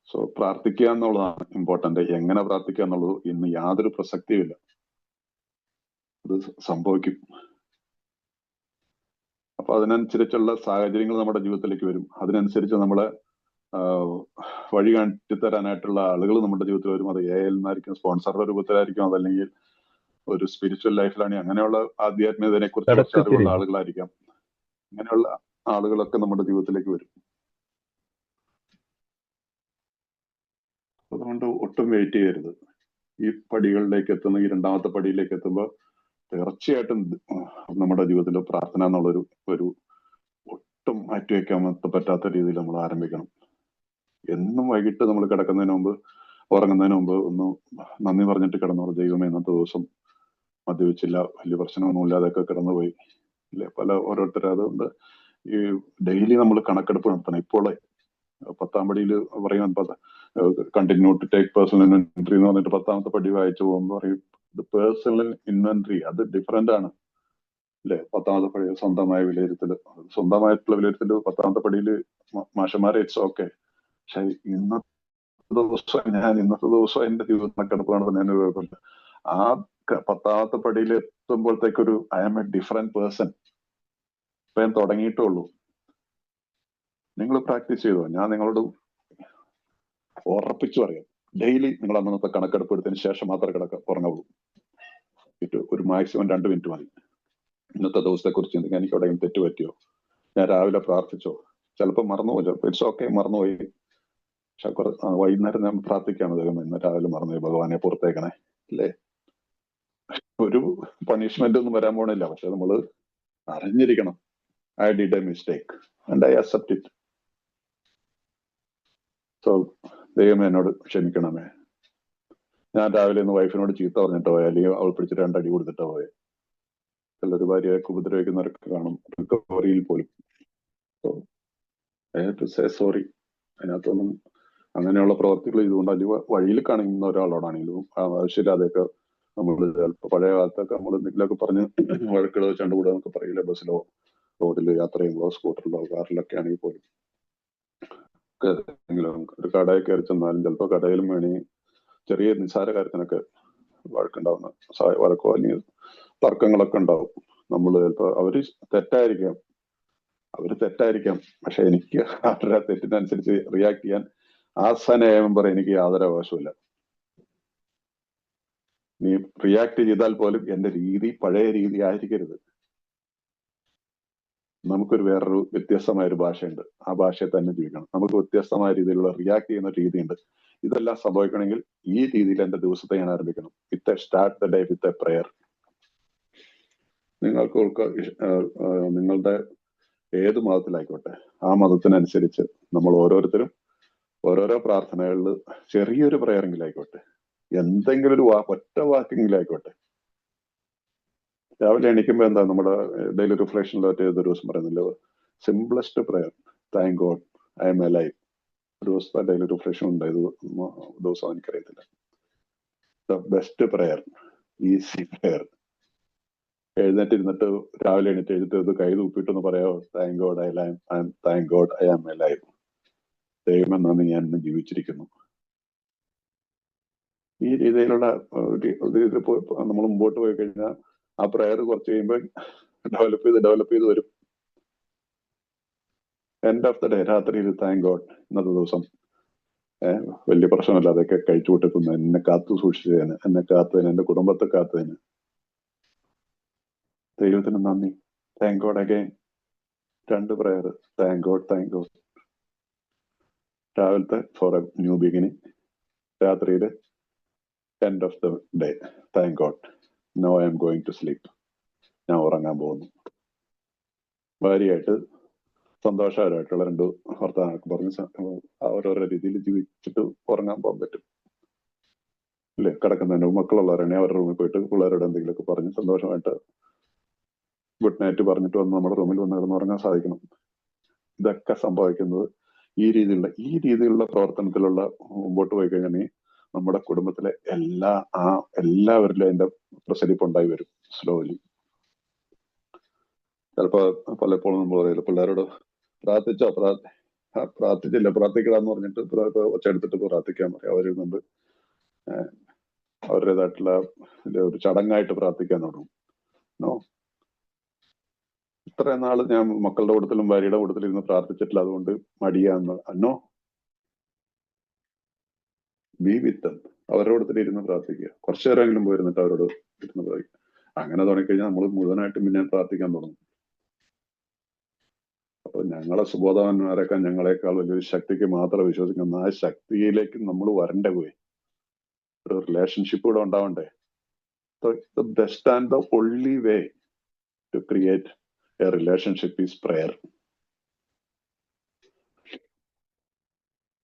സോ പ്രാർത്ഥിക്കുക എന്നുള്ളതാണ് ഇമ്പോർട്ടന്റ്. എങ്ങനെ പ്രാർത്ഥിക്കുക എന്നുള്ളത് ഇന്ന് യാതൊരു പ്രസക്തിയുമില്ല. അത് സംഭവിക്കും. അപ്പൊ അതിനനുസരിച്ചുള്ള സാഹചര്യങ്ങൾ നമ്മുടെ ജീവിതത്തിലേക്ക് വരും. അതിനനുസരിച്ച് നമ്മളെ വഴി കാണിച്ചു തരാനായിട്ടുള്ള ആളുകൾ നമ്മുടെ ജീവിതത്തിൽ വരും. അത് നിന്നായിരിക്കും, സ്പോൺസറുടെ രൂപത്തിലായിരിക്കും, അതല്ലെങ്കിൽ ഒരു സ്പിരിച്വൽ ലൈഫിലാണെങ്കിൽ അങ്ങനെയുള്ള ആധ്യാത്മികതയെ കുറിച്ച് അറിവുള്ള ആളുകളായിരിക്കാം. അങ്ങനെയുള്ള ആളുകളൊക്കെ നമ്മുടെ ജീവിതത്തിലേക്ക് വരും. അതുകൊണ്ട് ഒട്ടും വെയിറ്റ് ചെയ്യരുത്. ഈ പടികളിലേക്ക് എത്തുന്ന, ഈ 2ാമത്തെ പടിയിലേക്ക് എത്തുമ്പോൾ തീർച്ചയായിട്ടും നമ്മുടെ ജീവിതത്തിൽ പ്രാർത്ഥന എന്നുള്ളൊരു ഒട്ടും മാറ്റിവെക്കാൻ പറ്റാത്ത രീതിയിൽ നമ്മൾ ആരംഭിക്കണം. എന്നും വൈകിട്ട് നമ്മൾ കിടക്കുന്നതിന് മുമ്പ് ഉറങ്ങുന്നതിന് മുമ്പ് ഒന്ന് നന്ദി പറഞ്ഞിട്ട് കിടന്നു. ദൈവമേ ഇന്നത്തെ ദിവസം മദ്യപിച്ചില്ല, വലിയ പ്രശ്നമൊന്നും ഇല്ലാതെയൊക്കെ കിടന്നുപോയി അല്ലെ. പല ഓരോരുത്തരും അതുകൊണ്ട് ഈ ഡെയിലി നമ്മൾ കണക്കെടുപ്പ് നടത്തണം. ഇപ്പോൾ 10ാം പടിയിൽ പറയും continue to take personal inventory എന്ന് പറഞ്ഞിട്ട് 10ാമത്തെ പടി വായിച്ചു പോകുമ്പോൾ പറയും പേഴ്സണൽ ഇൻവെന്ററി അത് ഡിഫറെന്റ് ആണ് അല്ലെ. 10ാമത്തെ പടി സ്വന്തമായ വിലയിരുത്തൽ, സ്വന്തമായിട്ടുള്ള വിലയിരുത്തൽ 10ാമത്തെ പടിയിൽ മാഷന്മാരെ ഇറ്റ്സ് ഓക്കെ. പക്ഷെ ഇന്നത്തെ ദിവസം എന്റെ ജീവിതം കണക്കെടുപ്പ് നടത്തുന്നതിന് കുഴപ്പമില്ല. ആ 10ാമത്തെ പടിയിൽ എത്തുമ്പോഴത്തേക്കൊരു I am a different person. ഇപ്പൊ ഞാൻ തുടങ്ങിയിട്ടുള്ളൂ. നിങ്ങൾ പ്രാക്ടീസ് ചെയ്തോ. ഞാൻ നിങ്ങളോട് ഉറപ്പിച്ചു പറയാം, ഡെയിലി നിങ്ങൾ അന്നത്തെ കണക്കെടുപ്പ് എടുത്തതിന് ശേഷം മാത്രമേ ഉറങ്ങുള്ളൂ. ഒരു മാക്സിമം 2 മിനിറ്റ് മതി. ഇന്നത്തെ ദിവസത്തെ കുറിച്ച് ചിന്തിക്കാൻ എനിക്ക് എവിടെയും തെറ്റ് പറ്റിയോ, ഞാൻ രാവിലെ പ്രാർത്ഥിച്ചോ, ചിലപ്പോൾ മറന്നുപോയി, ചിലപ്പോൾ ഇറ്റ്സ് ഓക്കെ മറന്നുപോയി. പക്ഷെ വൈകുന്നേരം ഞാൻ പ്രാർത്ഥിക്കാണ്, ദൈവം ഇന്ന് രാവിലെ മറന്നുപോയി, ഭഗവാനെ പുറത്തേക്കണേ അല്ലേ. ഒരു പണിഷ്മെന്റ് ഒന്നും വരാൻ പോണില്ല. പക്ഷെ നമ്മൾ അറിഞ്ഞിരിക്കണം, I did A mistake and I accept it. So ദൈവം എന്നോട് ക്ഷമിക്കണമേ. ഞാൻ രാവിലെ ഒന്ന് വൈഫിനോട് ചീത്ത പറഞ്ഞിട്ടോ പോയ, അല്ലെങ്കിൽ അവൾ പിടിച്ചിട്ട് 2 അടി കൊടുത്തിട്ടോ പോയെ. ചിലർ ഭാര്യയൊക്കെ ഉപദ്രവിക്കുന്നവരൊക്കെ കാണും റിക്കവറിയിൽ പോലും. So I have to say sorry. അതിനകത്തൊന്നും അങ്ങനെയുള്ള പ്രവർത്തികൾ ഇതുകൊണ്ട് അല്ലെങ്കിൽ വഴിയിൽ കാണിക്കുന്ന ഒരാളോടാണെങ്കിലും ആവശ്യമില്ലാതെയൊക്കെ നമ്മൾ ചിലപ്പോൾ പഴയ കാലത്തൊക്കെ നമ്മൾ എന്തെങ്കിലുമൊക്കെ പറഞ്ഞ് വഴക്കുകൾ വെച്ചാണ്ട് കൂടെ നമുക്ക് പറയില്ല, ബസ്സിലോ റോഡിൽ യാത്ര ചെയ്യുമ്പോഴോ സ്കൂട്ടറിലോ കാറിലൊക്കെ ആണെങ്കിൽ പോലും ഒരു കടയിൽ കയറി ചെന്നാലും ചിലപ്പോൾ കടയിലും വേണമെങ്കിൽ ചെറിയ നിസ്സാര കാര്യത്തിനൊക്കെ വഴക്കുണ്ടാവുന്ന വഴക്കോ അല്ലെങ്കിൽ തർക്കങ്ങളൊക്കെ ഉണ്ടാവും. നമ്മൾ ചിലപ്പോൾ അവര് തെറ്റായിരിക്കാം, പക്ഷെ എനിക്ക് അവരുടെ തെറ്റിനനുസരിച്ച് റിയാക്ട് ചെയ്യാൻ ആസനയം പറയും എനിക്ക് യാതൊരു അവകാശമില്ല. നീ റിയാക്ട് ചെയ്താൽ പോലും എന്റെ രീതി പഴയ രീതി ആയിരിക്കരുത്. നമുക്കൊരു വേറൊരു വ്യത്യസ്തമായൊരു ഭാഷയുണ്ട്, ആ ഭാഷയെ തന്നെ ജീവിക്കണം. നമുക്ക് വ്യത്യസ്തമായ രീതിയിലുള്ള റിയാക്ട് ചെയ്യുന്ന രീതിയുണ്ട്. ഇതെല്ലാം സംഭവിക്കണമെങ്കിൽ ഈ രീതിയിൽ എന്റെ ദിവസത്തെ ഞാൻ ആരംഭിക്കണം. Start the day with a prayer. നിങ്ങളുടെ ഏത് മതത്തിലായിക്കോട്ടെ ആ മതത്തിനനുസരിച്ച് നമ്മൾ ഓരോരുത്തരും ഓരോരോ പ്രാർത്ഥനകളിൽ ചെറിയൊരു പ്രയറെങ്കിലും ആയിക്കോട്ടെ, എന്തെങ്കിലും ഒരു ഒറ്റ വാക്കെങ്കിലും ആയിക്കോട്ടെ. രാവിലെ എണീക്കുമ്പോൾ എന്താ നമ്മുടെ ഡെയിലി റിഫ്ലക്ഷനിലായിട്ട് ഏതൊരു ദിവസം പറയുന്നില്ല, simplest prayer, thank God I am alive. ഒരു ദിവസത്തെ ഡെയിലി റിഫ്ലക്ഷൻ ഉണ്ട്, ഇത് ദിവസം എനിക്കറിയത്തില്ല. The best prayer, easy prayer. എഴുന്നേറ്റിരുന്നിട്ട് രാവിലെ എഴുന്നേറ്റ് ഇത് കൈ തൂപ്പിയിട്ടൊന്ന് പറയാമോ, thank God I am alive. ദൈവം നന്ദി, ഞാൻ ഇന്ന് ജീവിച്ചിരിക്കുന്നു. ഈ രീതിയിലുള്ള നമ്മൾ മുമ്പോട്ട് പോയി കഴിഞ്ഞാൽ ആ പ്രയർ കുറച്ച് കഴിയുമ്പോൾ ഡെവലപ്പ് ചെയ്ത് വരും. എൻഡ് ഓഫ് ദ ഡേ രാത്രിയിൽ താങ്ക് ഗോഡ്, ഇന്നത്തെ ദിവസം വലിയ പ്രശ്നമില്ലാതെയൊക്കെ കഴിച്ചു കൂട്ടുന്നു, എന്നെ കാത്തു സൂക്ഷിച്ചതിന്, എന്നെ കാത്തതിന്, എന്റെ കുടുംബത്തെ കാത്തതിന് ദൈവത്തിന് നന്ദി. Thank god again. 2 prayer, thank god. രാവിലത്തെ ഫോർ എ ന്യൂ ബിഗിനിങ്, രാത്രിയില് end of the day thank god, no I am going to sleep, ഞാൻ ഉറങ്ങാൻ പോകുന്നു. ഭാര്യയായിട്ട് സന്തോഷകരമായിട്ടുള്ള 2 വർത്തമാനമൊക്കെ പറഞ്ഞ് ഓരോരോ രീതിയിൽ ജീവിച്ചിട്ട് ഉറങ്ങാൻ പോകാൻ പറ്റും അല്ലേ. കിടക്കുന്നതിന് മക്കളുള്ളവരാണെങ്കിൽ അവരുടെ റൂമിൽ പോയിട്ട് പിള്ളേരോട് എന്തെങ്കിലുമൊക്കെ പറഞ്ഞ് സന്തോഷമായിട്ട് ഗുഡ് നൈറ്റ് പറഞ്ഞിട്ട് വന്ന് നമ്മുടെ റൂമിൽ വന്ന് കിടന്ന് ഉറങ്ങാൻ സാധിക്കണം. ഇതൊക്കെ സംഭവിക്കുന്നത് ഈ രീതിയിലുള്ള പ്രവർത്തനത്തിലുള്ള മുമ്പോട്ട് പോയി കഴിഞ്ഞാൽ നമ്മുടെ കുടുംബത്തിലെ എല്ലാവരിലും അതിന്റെ പ്രസരിപ്പ് ഉണ്ടായി വരും സ്ലോലി. ചിലപ്പോ പലപ്പോഴും നമ്മൾ പറയില്ല പിള്ളേരോട് പ്രാർത്ഥിക്കില്ലാന്ന് പറഞ്ഞിട്ട് ഒച്ചെടുത്തിട്ട് പ്രാർത്ഥിക്കാൻ പറയും. അവരിരുന്നുണ്ട് അവരുടേതായിട്ടുള്ള ഒരു ചടങ്ങായിട്ട് പ്രാർത്ഥിക്കാൻ തുടങ്ങും. നോ, ഇത്ര നാള് ഞാൻ മക്കളുടെ കൂട്ടത്തിലും ഭാര്യയുടെ കൂട്ടത്തിലും ഇരുന്ന് പ്രാർത്ഥിച്ചിട്ടില്ല, അതുകൊണ്ട് മടിയാന്ന്. നോ, ബി വിത്ത് ദം. അവരുടെ കൂട്ടത്തിൽ ഇരുന്ന് പ്രാർത്ഥിക്കുക. കുറച്ചു നേരമെങ്കിലും പോയിരുന്നിട്ട് അവരോട് ഇരുന്ന് പ്രാർത്ഥിക്കുക. അങ്ങനെ തുടങ്ങിക്കഴിഞ്ഞാൽ നമ്മൾ മുഴുവനായിട്ടും പിന്നെ പ്രാർത്ഥിക്കാൻ തുടങ്ങും. അപ്പൊ ഞങ്ങളെ സുബോധവാന്മാരൊക്കെ ഞങ്ങളെക്കാൾ വലിയൊരു ശക്തിക്ക് മാത്രം വിശ്വസിക്കുന്ന ആ ശക്തിയിലേക്ക് നമ്മൾ വരണ്ടേ പോയി. ഒരു റിലേഷൻഷിപ്പ് കൂടെ ഉണ്ടാവണ്ടേ. The best and the only way to create a relationship is prayer.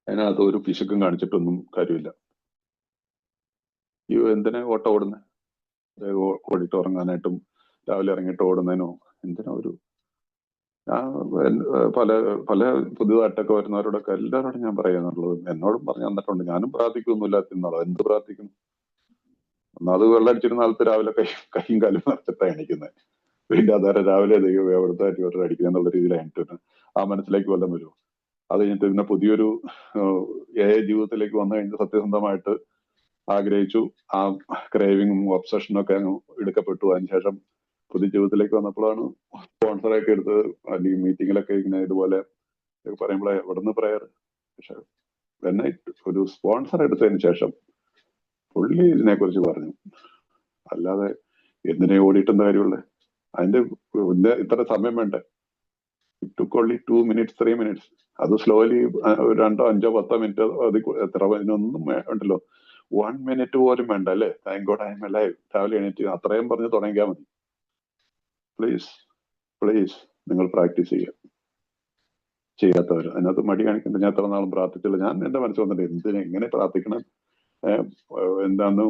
അതിനകത്ത് ഒരു പിശുക്കും കാണിച്ചിട്ടൊന്നും കാര്യമില്ല. ഈ എന്തിനാ ഓട്ടം ഓടുന്നത്? ഓടിട്ട് ഉറങ്ങാനായിട്ടും രാവിലെ ഇറങ്ങിയിട്ട് ഓടുന്നതിനോ എന്തിനാ ഒരു പല പല പുതിയതായിട്ടൊക്കെ വരുന്നവരോടൊക്കെ എല്ലാവരോടും ഞാൻ പറയാന്നുള്ളത് എന്നോടും പറഞ്ഞു തന്നിട്ടുണ്ട്. ഞാനും പ്രാർത്ഥിക്കൊന്നുമില്ല തിന്നാളോ, എന്ത് പ്രാർത്ഥിക്കുന്നു? ഒന്നാമത് വെള്ളമടിച്ചിരുന്ന ആൾക്ക് രാവിലെ കൈയും കാലും നിറച്ചിട്ടാണ് എണീക്കുന്നത്. പിന്നെ അതാരെ രാവിലെ ദൈവം എവിടുത്തെ അടിക്കുക എന്നുള്ള രീതിയിലായിട്ട് ആ മനസ്സിലേക്ക് വല്ലതും വരുമോ? അത് കഴിഞ്ഞിട്ട് പിന്നെ പുതിയൊരു ജീവിതത്തിലേക്ക് വന്നു കഴിഞ്ഞ് സത്യസന്ധമായിട്ട് ആഗ്രഹിച്ചു. ആ ക്രേവിങ്ങും ഒബ്സഷനും ഒക്കെ അങ്ങ് എടുക്കപ്പെട്ടു. അതിനുശേഷം പുതിയ ജീവിതത്തിലേക്ക് വന്നപ്പോഴാണ് സ്പോൺസറൊക്കെ എടുത്ത് അല്ലെങ്കിൽ മീറ്റിങ്ങിലൊക്കെ ഇങ്ങനെ ഇതുപോലെ പറയുമ്പോഴേ എവിടുന്ന് പ്രയർ. പക്ഷെ എന്നെ ഒരു സ്പോൺസർ എടുത്തതിന് ശേഷം പുള്ളി ഇതിനെക്കുറിച്ച് പറഞ്ഞു. അല്ലാതെ എന്തിനെ ഓടിയിട്ടെന്താ കാര്യമുള്ളത്? അതിന്റെ ഇത്ര സമയം വേണ്ടേ? It took only 2 minutes 3 minutes. അത് സ്ലോലി 2 5 10 മിനിറ്റ് അത് എത്ര ഇതിനൊന്നും ഉണ്ടല്ലോ. 1 minute പോലും വേണ്ട അല്ലേ? Thank God I am alive. രാവിലെ എണീറ്റ് അത്രയും പറഞ്ഞ് തുടങ്ങിയാൽ മതി. പ്ലീസ് പ്ലീസ് നിങ്ങൾ പ്രാക്ടീസ് ചെയ്യുക. ചെയ്യാത്തവർ അതിനകത്ത് മടി കാണിക്കേണ്ട. ഞാൻ എത്ര നാളും പ്രാർത്ഥിച്ചില്ല. ഞാൻ എന്റെ മനസ്സിൽ വന്നിട്ട് എന്തിനെ എങ്ങനെ പ്രാർത്ഥിക്കണം? എന്താന്ന്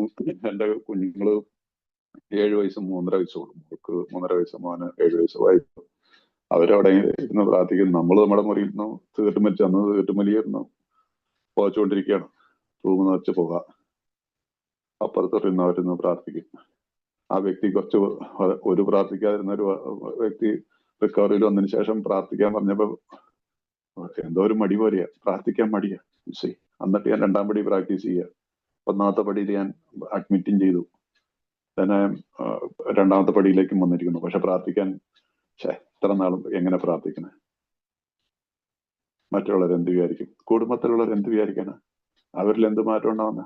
എന്റെ കുഞ്ഞുങ്ങള് 7 വയസ്സും 3.5 വയസ്സുള്ളൂ. മോൾക്ക് 3.5 വയസ്സ്, മോന് 7 വയസ്സുമായി. അവരവിടെ ഇരുന്ന് പ്രാർത്ഥിക്കുന്നു. നമ്മൾ നമ്മുടെ മുറിയിൽ നിന്ന് തീർട്ടുമലിച്ച് അന്ന് തീർട്ടുമലിയിരുന്നു പോച്ചുകൊണ്ടിരിക്കുകയാണ്. റൂമിൽ വെച്ച് പോകാം. അപ്പുറത്തിരുന്നവരിന്ന് പ്രാർത്ഥിക്കും. ആ വ്യക്തി കുറച്ച് ഒരു പ്രാർത്ഥിക്കാതിരുന്ന ഒരു വ്യക്തി റിക്കവറിയിൽ വന്നതിന് ശേഷം പ്രാർത്ഥിക്കാൻ പറഞ്ഞപ്പോ എന്തോ ഒരു മടി പോലെയാ, പ്രാർത്ഥിക്കാൻ മടിയാ. എന്നിട്ട് ഞാൻ 2ാം പടി പ്രാക്ടീസ് ചെയ്യുക. 1ാമത്തെ പടിയിൽ ഞാൻ അഡ്മിറ്റും ചെയ്തു. തന്നെ 2ാമത്തെ പടിയിലേക്കും വന്നിരിക്കുന്നു. പക്ഷെ പ്രാർത്ഥിക്കാൻ ഇത്ര നാളും എങ്ങനെ പ്രാർത്ഥിക്കണേ? മറ്റുള്ളവർ എന്ത് വിചാരിക്കും? കുടുംബത്തിലുള്ളവർ എന്ത് വിചാരിക്കാനാ? അവരിൽ എന്ത് മാറ്റം ഉണ്ടാവുന്ന?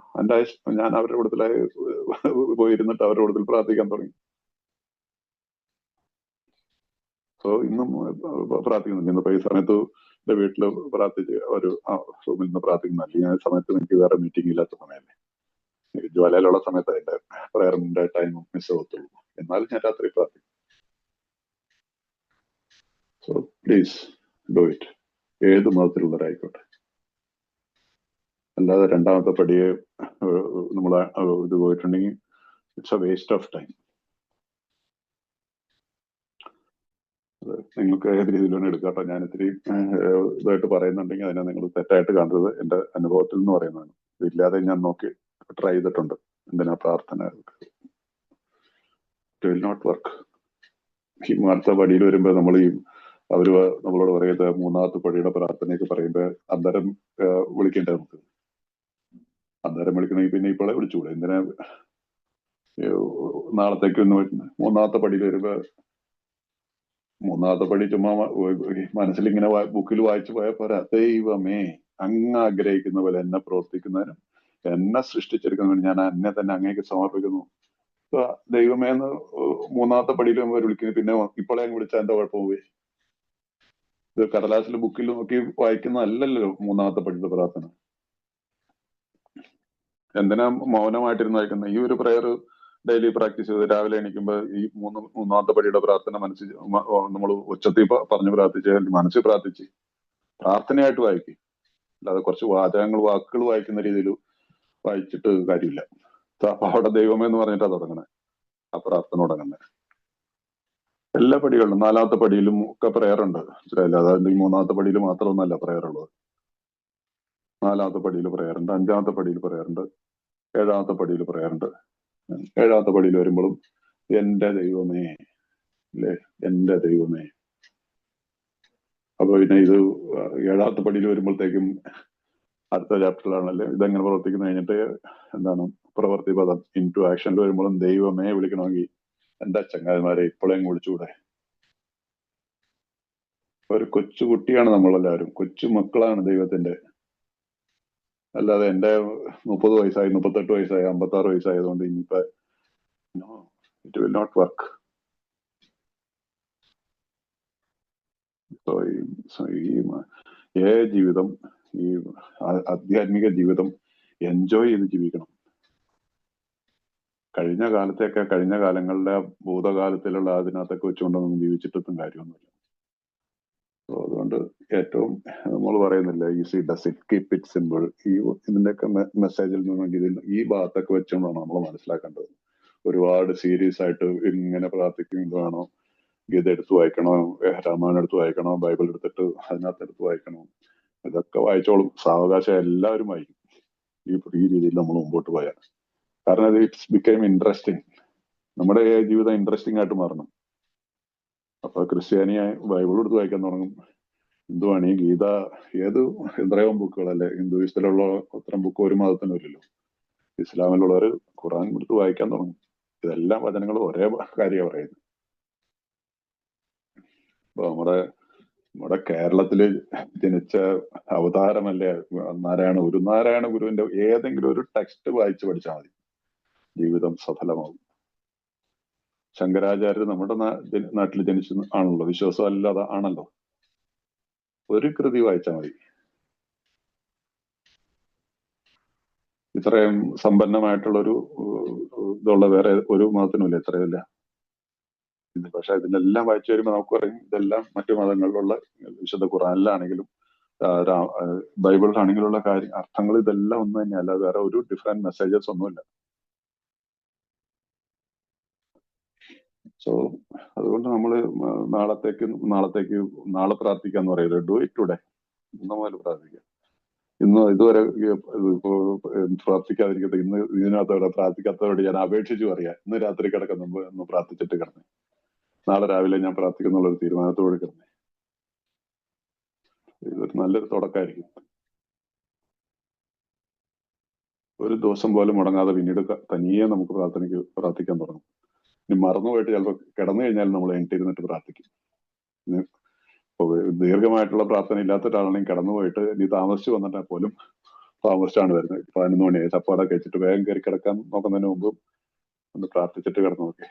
ഞാൻ അവരുടെ കൂട്ടത്തിലായി പോയിരുന്നിട്ട് അവരുടെ കൂട്ടത്തിൽ പ്രാർത്ഥിക്കാൻ തുടങ്ങി. സോ ഇന്നും പ്രാർത്ഥിക്കുന്നുണ്ട്. ഇന്നിപ്പോ ഈ സമയത്ത് എന്റെ വീട്ടില് പ്രാർത്ഥിച്ച് ഒരു റൂമിൽ നിന്ന് പ്രാർത്ഥിക്കുന്നു. അല്ലെങ്കിൽ ആ സമയത്ത് എനിക്ക് വേറെ മീറ്റിംഗ് ഇല്ലാത്ത സമയമല്ലേ, ജ്വാലയിലുള്ള സമയത്ത് എന്റെ പ്രയറിന്റെ ടൈം മിസ് ആവത്തുള്ളൂ. എന്നാലും ഞാൻ രാത്രി പ്രാർത്ഥിക്കും. So please do it. ഏത് മതത്തിലുള്ളവരായിക്കോട്ടെ. അല്ലാതെ 2ാമത്തെ പടിയെ നമ്മൾ ഇത് പോയിട്ടുണ്ടെങ്കിൽ it's A waste of time. നിങ്ങൾക്ക് ഏത് രീതിയിൽ വേണം എടുക്കാട്ടോ. ഞാൻ ഇത്തിരി ഇതായിട്ട് പറയുന്നുണ്ടെങ്കിൽ അതിനെ നിങ്ങൾ തെറ്റായിട്ട് കാണരുത്. എന്റെ അനുഭവത്തിൽ നിന്ന് പറയുന്നതാണ്. ഇതില്ലാതെ ഞാൻ നോക്കി ട്രൈ ചെയ്തിട്ടുണ്ട്. എന്തിനാ പ്രാർത്ഥന? It will not work. ഈ അടുത്ത പടിയിൽ വരുമ്പോ അവര് നമ്മളോട് പറയുന്നത് 3ാമത്തെ പടിയുടെ പ്രാർത്ഥനയൊക്കെ പറയുമ്പോ അന്നേരം വിളിക്കേണ്ടത് നമുക്ക്. അന്നേരം വിളിക്കണമെങ്കിൽ പിന്നെ ഇപ്പോഴെ വിളിച്ചുകൂടെ? എന്തിനാ നാളത്തേക്ക് ഒന്ന് 3ാമത്തെ പടിയിൽ വരുമ്പോ 3ാമത്തെ പടി ചുമ്മാ മനസ്സിലിങ്ങനെ ബുക്കിൽ വായിച്ചു പോയാൽ പോരാ. ദൈവമേ, അങ്ങ് ആഗ്രഹിക്കുന്ന പോലെ എന്നെ പ്രവർത്തിക്കുന്നതിനും എന്നെ സൃഷ്ടിച്ചെടുക്കുന്നതിനും ഞാൻ എന്നെ തന്നെ അങ്ങേക്ക് സമർപ്പിക്കുന്നു. ദൈവമേ എന്ന് 3ാമത്തെ പടിയിൽ വിളിക്കുന്നു. പിന്നെ ഇപ്പോഴേ അങ്ങ് വിളിച്ചാൽ എന്താ കുഴപ്പം പോയി? ഇത് കടലാസിൽ ബുക്കിൽ നോക്കി വായിക്കുന്നതല്ലല്ലോ 3ാമത്തെ പടിയുടെ പ്രാർത്ഥന. എന്തിനാ മൗനമായിട്ടിരുന്ന് വായിക്കുന്നത്? ഈ ഒരു പ്രയർ ഡെയിലി പ്രാക്ടീസ് ചെയ്ത് രാവിലെ എണീക്കുമ്പോ ഈ 3ാമത്തെ പടിയുടെ പ്രാർത്ഥന മനസ്സിൽ നമ്മൾ ഉച്ചത്തിൽ പറഞ്ഞു പ്രാർത്ഥിച്ച് മനസ്സിൽ പ്രാർത്ഥിച്ച് പ്രാർത്ഥനയായിട്ട് വായിക്കും. അല്ലാതെ കുറച്ച് വാക്കുകൾ വായിക്കുന്ന രീതിയിൽ വായിച്ചിട്ട് കാര്യമില്ല. അവിടെ ദൈവമേന്ന് പറഞ്ഞിട്ടാ തുടങ്ങണേ ആ പ്രാർത്ഥന തുടങ്ങുന്നത്. എല്ലാ പടികളിലും 4ാമത്തെ പടിയിലും ഒക്കെ പ്രയർ ഉണ്ട്. അതായത് 3ാമത്തെ പടിയിൽ മാത്രമൊന്നല്ല പ്രയർ ഉള്ളത്. 4ാമത്തെ പടിയിൽ പ്രയർ ഉണ്ട്, 5ാമത്തെ പടിയിൽ പ്രയർ ഉണ്ട്, 7ാമത്തെ പടിയിൽ പ്രയർ ഉണ്ട്. 7ാമത്തെ പടിയിൽ വരുമ്പോഴും എന്റെ ദൈവമേ, അല്ലേ, എന്റെ ദൈവമേ. അപ്പൊ പിന്നെ ഇത് 7ാമത്തെ പടിയിൽ വരുമ്പോഴത്തേക്കും അടുത്ത ചാപ്റ്ററിലാണല്ലേ ഇതെങ്ങനെ പ്രവർത്തിക്കുന്ന കഴിഞ്ഞിട്ട് എന്താണ് പ്രവൃത്തി പദം ഇൻടു ആക്ഷനിൽ വരുമ്പോഴും ദൈവമേ വിളിക്കണമെങ്കിൽ എന്റെ ചങ്ങാതിമാരെ ഇപ്പോഴേയും വിളിച്ചുകൂടെ? ഒരു കൊച്ചു കുട്ടിയാണ് നമ്മളെല്ലാവരും, കൊച്ചു മക്കളാണ് ദൈവത്തിന്റെ. അല്ലാതെ എന്റെ 30 വയസ്സായി 38 വയസ്സായി 56 വയസ്സായതുകൊണ്ട് ഇനിയിപ്പോ no, it will not work. ഈ ജീവിതം, ഈ ആധ്യാത്മിക ജീവിതം എൻജോയ് ചെയ്ത് ജീവിക്കണം. കഴിഞ്ഞ കാലങ്ങളുടെ ഭൂതകാലത്തിലുള്ള അതിനകത്തൊക്കെ വെച്ചുകൊണ്ടൊന്നും ജീവിച്ചിട്ടും കാര്യമൊന്നുമില്ല. അതുകൊണ്ട് ഏറ്റവും നമ്മൾ പറയുന്നില്ല easy does it keep it simple, ഈ ഇതിന്റെയൊക്കെ മെസ്സേജിൽ നിന്നും ഈ ഭാഗത്തൊക്കെ വെച്ചുകൊണ്ടാണ് നമ്മൾ മനസ്സിലാക്കേണ്ടത്. ഒരുപാട് സീരിയസ് ആയിട്ട് ഇങ്ങനെ പ്രാർത്ഥിക്കുന്നതാണോ, ഗീത എടുത്ത് വായിക്കണോ, രാമായണം എടുത്ത് വായിക്കണോ, ബൈബിൾ എടുത്തിട്ട് അതിനകത്ത് എടുത്ത് വായിക്കണോ, ഇതൊക്കെ വായിച്ചോളും, സാവകാശം എല്ലാവരും വായിക്കും ഈ രീതിയിൽ നമ്മൾ മുമ്പോട്ട് പോയാൽ. കാരണം അത് ഇറ്റ്സ് ബിക്കെയിം ഇൻട്രസ്റ്റിംഗ്, നമ്മുടെ ജീവിതം ഇൻട്രസ്റ്റിംഗ് ആയിട്ട് മാറണം. അപ്പൊ ക്രിസ്ത്യാനിയായി ബൈബിൾ എടുത്ത് വായിക്കാൻ തുടങ്ങും. ഹിന്ദുവാണ് ഈ ഗീത, ഏത് എത്രയോ ബുക്കുകളല്ലേ ഹിന്ദുയിസത്തിലുള്ള അത്തരം ബുക്ക് ഒരു മതത്തിനില്ലല്ലോ. ഇസ്ലാമിലുള്ളവർ ഖുറാൻ എടുത്ത് വായിക്കാൻ തുടങ്ങും. ഇതെല്ലാം വചനങ്ങൾ ഒരേ കാര്യമാണ് പറയുന്നത്. അപ്പൊ നമ്മുടെ കേരളത്തില് ജനിച്ച അവതാരമല്ലേ നാരായണ ഗുരുവിന്റെ ഏതെങ്കിലും ഒരു ടെക്സ്റ്റ് വായിച്ച് പഠിച്ചാൽ മതി, ജീവിതം സഫലമാവും. ശങ്കരാചാര്യർ നമ്മുടെ നാട്ടിൽ ജനിച്ചു ആണല്ലോ, വിശ്വാസം അല്ലാതെ ആണല്ലോ. ഒരു കൃതി വായിച്ചാൽ മതി. ഇത്രയും സമ്പന്നമായിട്ടുള്ളൊരു ഇതുള്ള വേറെ ഒരു മതത്തിനുമില്ല ഇത്രയില്ല. പക്ഷെ ഇതിനെല്ലാം വായിച്ചു വരുമ്പോൾ നമുക്ക് പറയും ഇതെല്ലാം മറ്റു മതങ്ങളിലുള്ള വിശുദ്ധ ഖുറാനിലാണെങ്കിലും ബൈബിളിലാണെങ്കിലുള്ള അർത്ഥങ്ങൾ ഇതെല്ലാം ഒന്ന് തന്നെ, അല്ലാതെ വേറെ ഒരു ഡിഫറെന്റ് മെസ്സേജസ് ഒന്നുമില്ല. സോ അതുകൊണ്ട് നമ്മള് നാളെ പ്രാർത്ഥിക്കാന്ന് പറയുന്നത്, ഡു ഇറ്റ് ടുഡേ, ഇന്ന് മുതൽ പ്രാർത്ഥിക്കാം. ഇന്ന് ഇതുവരെ പ്രാർത്ഥിക്കാതിരിക്കട്ടെ, ഇന്ന് ഇതിനകത്തോടെ പ്രാർത്ഥിക്കാത്തവരോട് ഞാൻ അപേക്ഷിച്ചു പറയാം, ഇന്ന് രാത്രി കിടക്കുന്ന മുമ്പ് ഒന്ന് പ്രാർത്ഥിച്ചിട്ട് കിടന്നേ, നാളെ രാവിലെ ഞാൻ പ്രാർത്ഥിക്കുന്നുള്ള ഒരു തീരുമാനത്തോട് കിടന്നേ. ഇതൊരു നല്ലൊരു തുടക്കമായിരിക്കും. ഒരു ദിവസം പോലും മുടങ്ങാതെ പിന്നീട് തനിയെ നമുക്ക് പ്രാർത്ഥിക്കാൻ തുടങ്ങും. ഇനി മറന്നുപോയിട്ട് ചിലപ്പോൾ കിടന്നു കഴിഞ്ഞാൽ നമ്മൾ എണീറ്റിരുന്നിട്ട് പ്രാർത്ഥിക്കും. ദീർഘമായിട്ടുള്ള പ്രാർത്ഥന ഇല്ലാത്ത ഒരാളാണെങ്കിൽ കടന്നുപോയിട്ട് ഇനി താമസിച്ചു വന്നിട്ടാൽ പോലും താമസിച്ചാണ് വരുന്നത്. 11 മണിയായി, ചപ്പാടൊക്കെ വെച്ചിട്ട് വേഗം കയറി കിടക്കാൻ നോക്കുന്നതിന് മുമ്പ് ഒന്ന് പ്രാർത്ഥിച്ചിട്ട് കിടന്നു നോക്കി.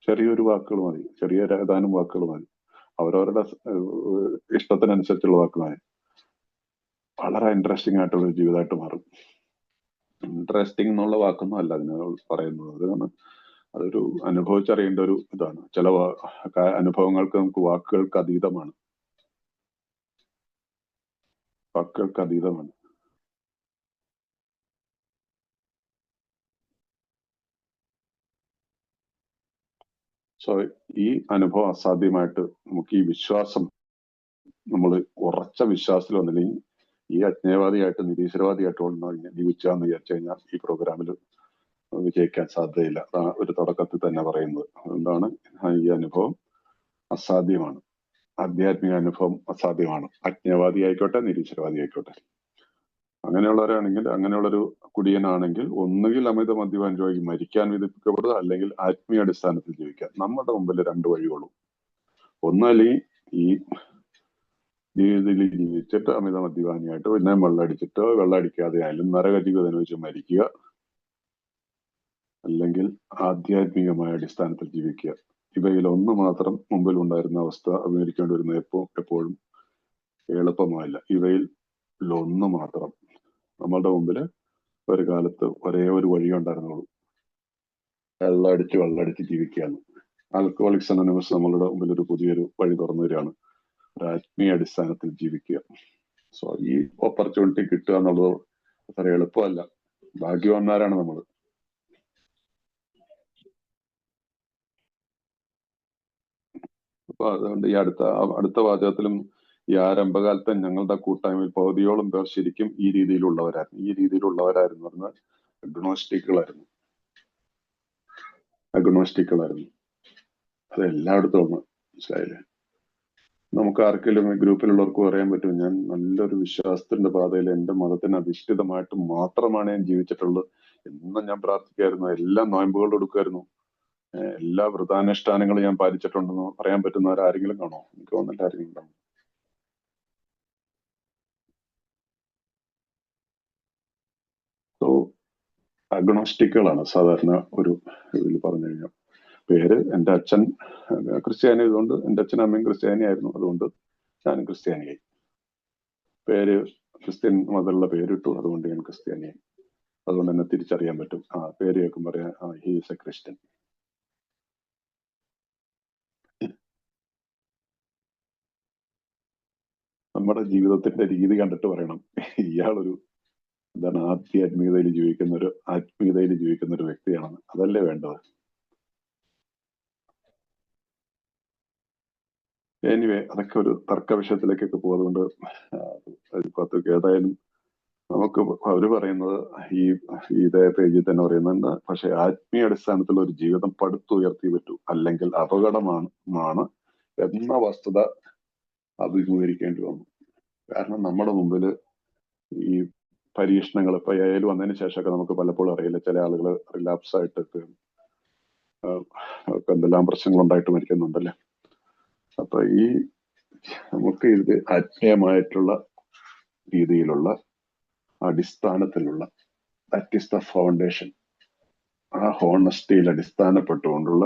ചെറിയൊരു വാക്കുകൾ മതി, ചെറിയ ഏതാനും വാക്കുകൾ മതി, അവരവരുടെ ഇഷ്ടത്തിനനുസരിച്ചുള്ള വാക്കുകൾ മതി. വളരെ ഇൻട്രസ്റ്റിംഗ് ആയിട്ടുള്ള ഒരു ജീവിതമായിട്ട് മാറും. ഇൻട്രസ്റ്റിംഗ് എന്നുള്ള വാക്കൊന്നും അല്ല അതിന് പറയുന്നത്, അതൊരു അനുഭവിച്ചറിയേണ്ട ഒരു ഇതാണ്. ചില അനുഭവങ്ങൾക്ക് നമുക്ക് വാക്കുകൾക്ക് അതീതമാണ്. സോ ഈ അനുഭവം അസാധ്യമായിട്ട് നമുക്ക് ഈ വിശ്വാസം, നമ്മൾ ഉറച്ച വിശ്വാസത്തിൽ വന്നില്ലെങ്കിൽ ഈ അജ്ഞേയവാദിയായിട്ട് നിരീശ്വരവാദിയായിട്ട് ജീവിച്ചാന്ന് വിചാരിച്ചു കഴിഞ്ഞാൽ ഈ പ്രോഗ്രാമിൽ വിജയിക്കാൻ സാധ്യതയില്ല. ഒരു തുടക്കത്തിൽ തന്നെ പറയുന്നത്. അതുകൊണ്ടാണ് ഈ അനുഭവം അസാധ്യമാണ്, ആധ്യാത്മിക അനുഭവം അസാധ്യമാണ്. അജ്ഞേയവാദി ആയിക്കോട്ടെ, നിരീശ്വരവാദി ആയിക്കോട്ടെ. അങ്ങനെയുള്ളവരാണെങ്കിൽ, അങ്ങനെയുള്ളൊരു കുടിയനാണെങ്കിൽ ഒന്നുകിൽ അമിത മദ്യപാൻ രോഗി മരിക്കാൻ വിധിക്കപ്പെടുക, അല്ലെങ്കിൽ ആത്മീയ അടിസ്ഥാനത്തിൽ ജീവിക്കാം. നമ്മുടെ മുമ്പിൽ 2 വഴികളുള്ളൂ. ഒന്നല്ലെങ്കിൽ ഈ ജീവിതത്തിൽ ജീവിച്ചിട്ട് അമിത മദ്യപാനിയായിട്ട് പിന്നെ വെള്ളം അടിക്കാതെ ആയാലും നരക ജീവിതം അനുഭവിച്ച് മരിക്കുക, അല്ലെങ്കിൽ ആധ്യാത്മികമായ അടിസ്ഥാനത്തിൽ ജീവിക്കുക. ഇവയിൽ ഒന്ന് മാത്രം മുമ്പിൽ ഉണ്ടായിരുന്ന അവസ്ഥ അഭിമുഖീകരിക്കേണ്ടി വരുന്ന എപ്പോഴും എളുപ്പമായില്ല. ഇവയിൽ ഒന്ന് മാത്രം നമ്മളുടെ മുമ്പിൽ ഒരു കാലത്ത് ഒരേ ഒരു വഴി ഉണ്ടായിരുന്നുള്ളൂ, വെള്ളമടിച്ച് ജീവിക്കുകയാണ്. ആൽക്കഹോളിക്സ് അനോണിമസ് നമ്മളുടെ മുമ്പിൽ ഒരു പുതിയൊരു വഴി തുറന്നു വരികയാണ്, ഒരു ആത്മീയ അടിസ്ഥാനത്തിൽ ജീവിക്കുക. സോ ഈ ഓപ്പർച്യൂണിറ്റി കിട്ടുക എന്നുള്ളത് അത്ര എളുപ്പമല്ല. ഭാഗ്യവാന്മാരാണ് നമ്മൾ. അപ്പൊ അതുകൊണ്ട് ഈ അടുത്ത വാചകത്തിലും ഈ ആരംഭകാലത്തെ ഞങ്ങളുടെ കൂട്ടായ്മയിൽ പകുതിയോളം പേർ ശരിക്കും ഈ രീതിയിലുള്ളവരായിരുന്നു പറഞ്ഞാൽ അഗ്നോസ്റ്റിക്കുകളായിരുന്നു. അത് എല്ലായിടത്തും ഒന്ന് മനസ്സിലായില്ലേ? നമുക്ക് ആർക്കെങ്കിലും ഗ്രൂപ്പിലുള്ളവർക്ക് പറയാൻ പറ്റും, ഞാൻ നല്ലൊരു വിശ്വാസത്തിന്റെ പാതയിൽ എന്റെ മതത്തിന് അധിഷ്ഠിതമായിട്ട് മാത്രമാണ് ഞാൻ ജീവിച്ചിട്ടുള്ളത്. എന്നും ഞാൻ പ്രാർത്ഥിക്കായിരുന്നു, എല്ലാ നോയമ്പുകളും എടുക്കുമായിരുന്നു, എല്ലാ വ്രതാനുഷ്ഠാനങ്ങളും ഞാൻ പാലിച്ചിട്ടുണ്ടെന്ന് പറയാൻ പറ്റുന്നവരാരെങ്കിലും കാണോ? എനിക്ക് തോന്നുന്നില്ല ആരെങ്കിലും കാണും. സോ അഗ്നോസ്റ്റിക്കുകളാണ് സാധാരണ ഒരു ഇതിൽ പറഞ്ഞു കഴിഞ്ഞാൽ. പേര് എൻ്റെ അച്ഛൻ ക്രിസ്ത്യാനി ആയതുകൊണ്ട്, എൻ്റെ അച്ഛനും അമ്മയും ക്രിസ്ത്യാനി ആയിരുന്നു, അതുകൊണ്ട് ഞാനും ക്രിസ്ത്യാനിയായി. പേര് ക്രിസ്ത്യൻ മതമുള്ള പേരിട്ടു, അതുകൊണ്ട് ഞാൻ ക്രിസ്ത്യാനിയായി. അതുകൊണ്ട് തന്നെ തിരിച്ചറിയാൻ പറ്റും. പേര് കേൾക്കും പറയാൻ ഹി ഈസ് എ ക്രിസ്ത്യൻ. നമ്മുടെ ജീവിതത്തിന്റെ രീതി കണ്ടിട്ട് പറയണം ഇയാളൊരു എന്താണ് ആത്മീയതയിൽ ജീവിക്കുന്ന ഒരു വ്യക്തിയാണെന്ന്. അതല്ലേ വേണ്ടത്. എനിവേ അതൊക്കെ ഒരു തർക്ക വിഷയത്തിലേക്കൊക്കെ പോകുന്നതുകൊണ്ട് അതിപ്പത്തേക്ക് ഏതായാലും നമുക്ക് അവര് പറയുന്നത് ഈ ഇതേ പേജിൽ തന്നെ പറയുന്നുണ്ട്. പക്ഷെ ആത്മീയ അടിസ്ഥാനത്തിലുള്ള ഒരു ജീവിതം പടുത്തുയർത്തി പറ്റൂ, അല്ലെങ്കിൽ അപകടമാണ് എന്ന വസ്തുത അഭിമുഖീകരിക്കേണ്ടി വന്നു. കാരണം നമ്മുടെ മുമ്പിൽ ഈ പരീക്ഷണങ്ങൾ ഇപ്പൊ ഏൽ വന്നതിന് ശേഷമൊക്കെ നമുക്ക് പലപ്പോഴും അറിയില്ല, ചില ആളുകൾ റിലാപ്സ് ആയിട്ടൊക്കെ എന്തെല്ലാം പ്രശ്നങ്ങൾ ഉണ്ടായിട്ട് മരിക്കുന്നുണ്ടല്ലേ. അപ്പൊ ഈ നമുക്ക് ഇത് ആത്മീയമായിട്ടുള്ള രീതിയിലുള്ള അടിസ്ഥാനത്തിലുള്ള ദാറ്റ് ഈസ് ദ ഫൗണ്ടേഷൻ. ആ ഹോണസ്റ്റിയിൽ അടിസ്ഥാനപ്പെട്ടുകൊണ്ടുള്ള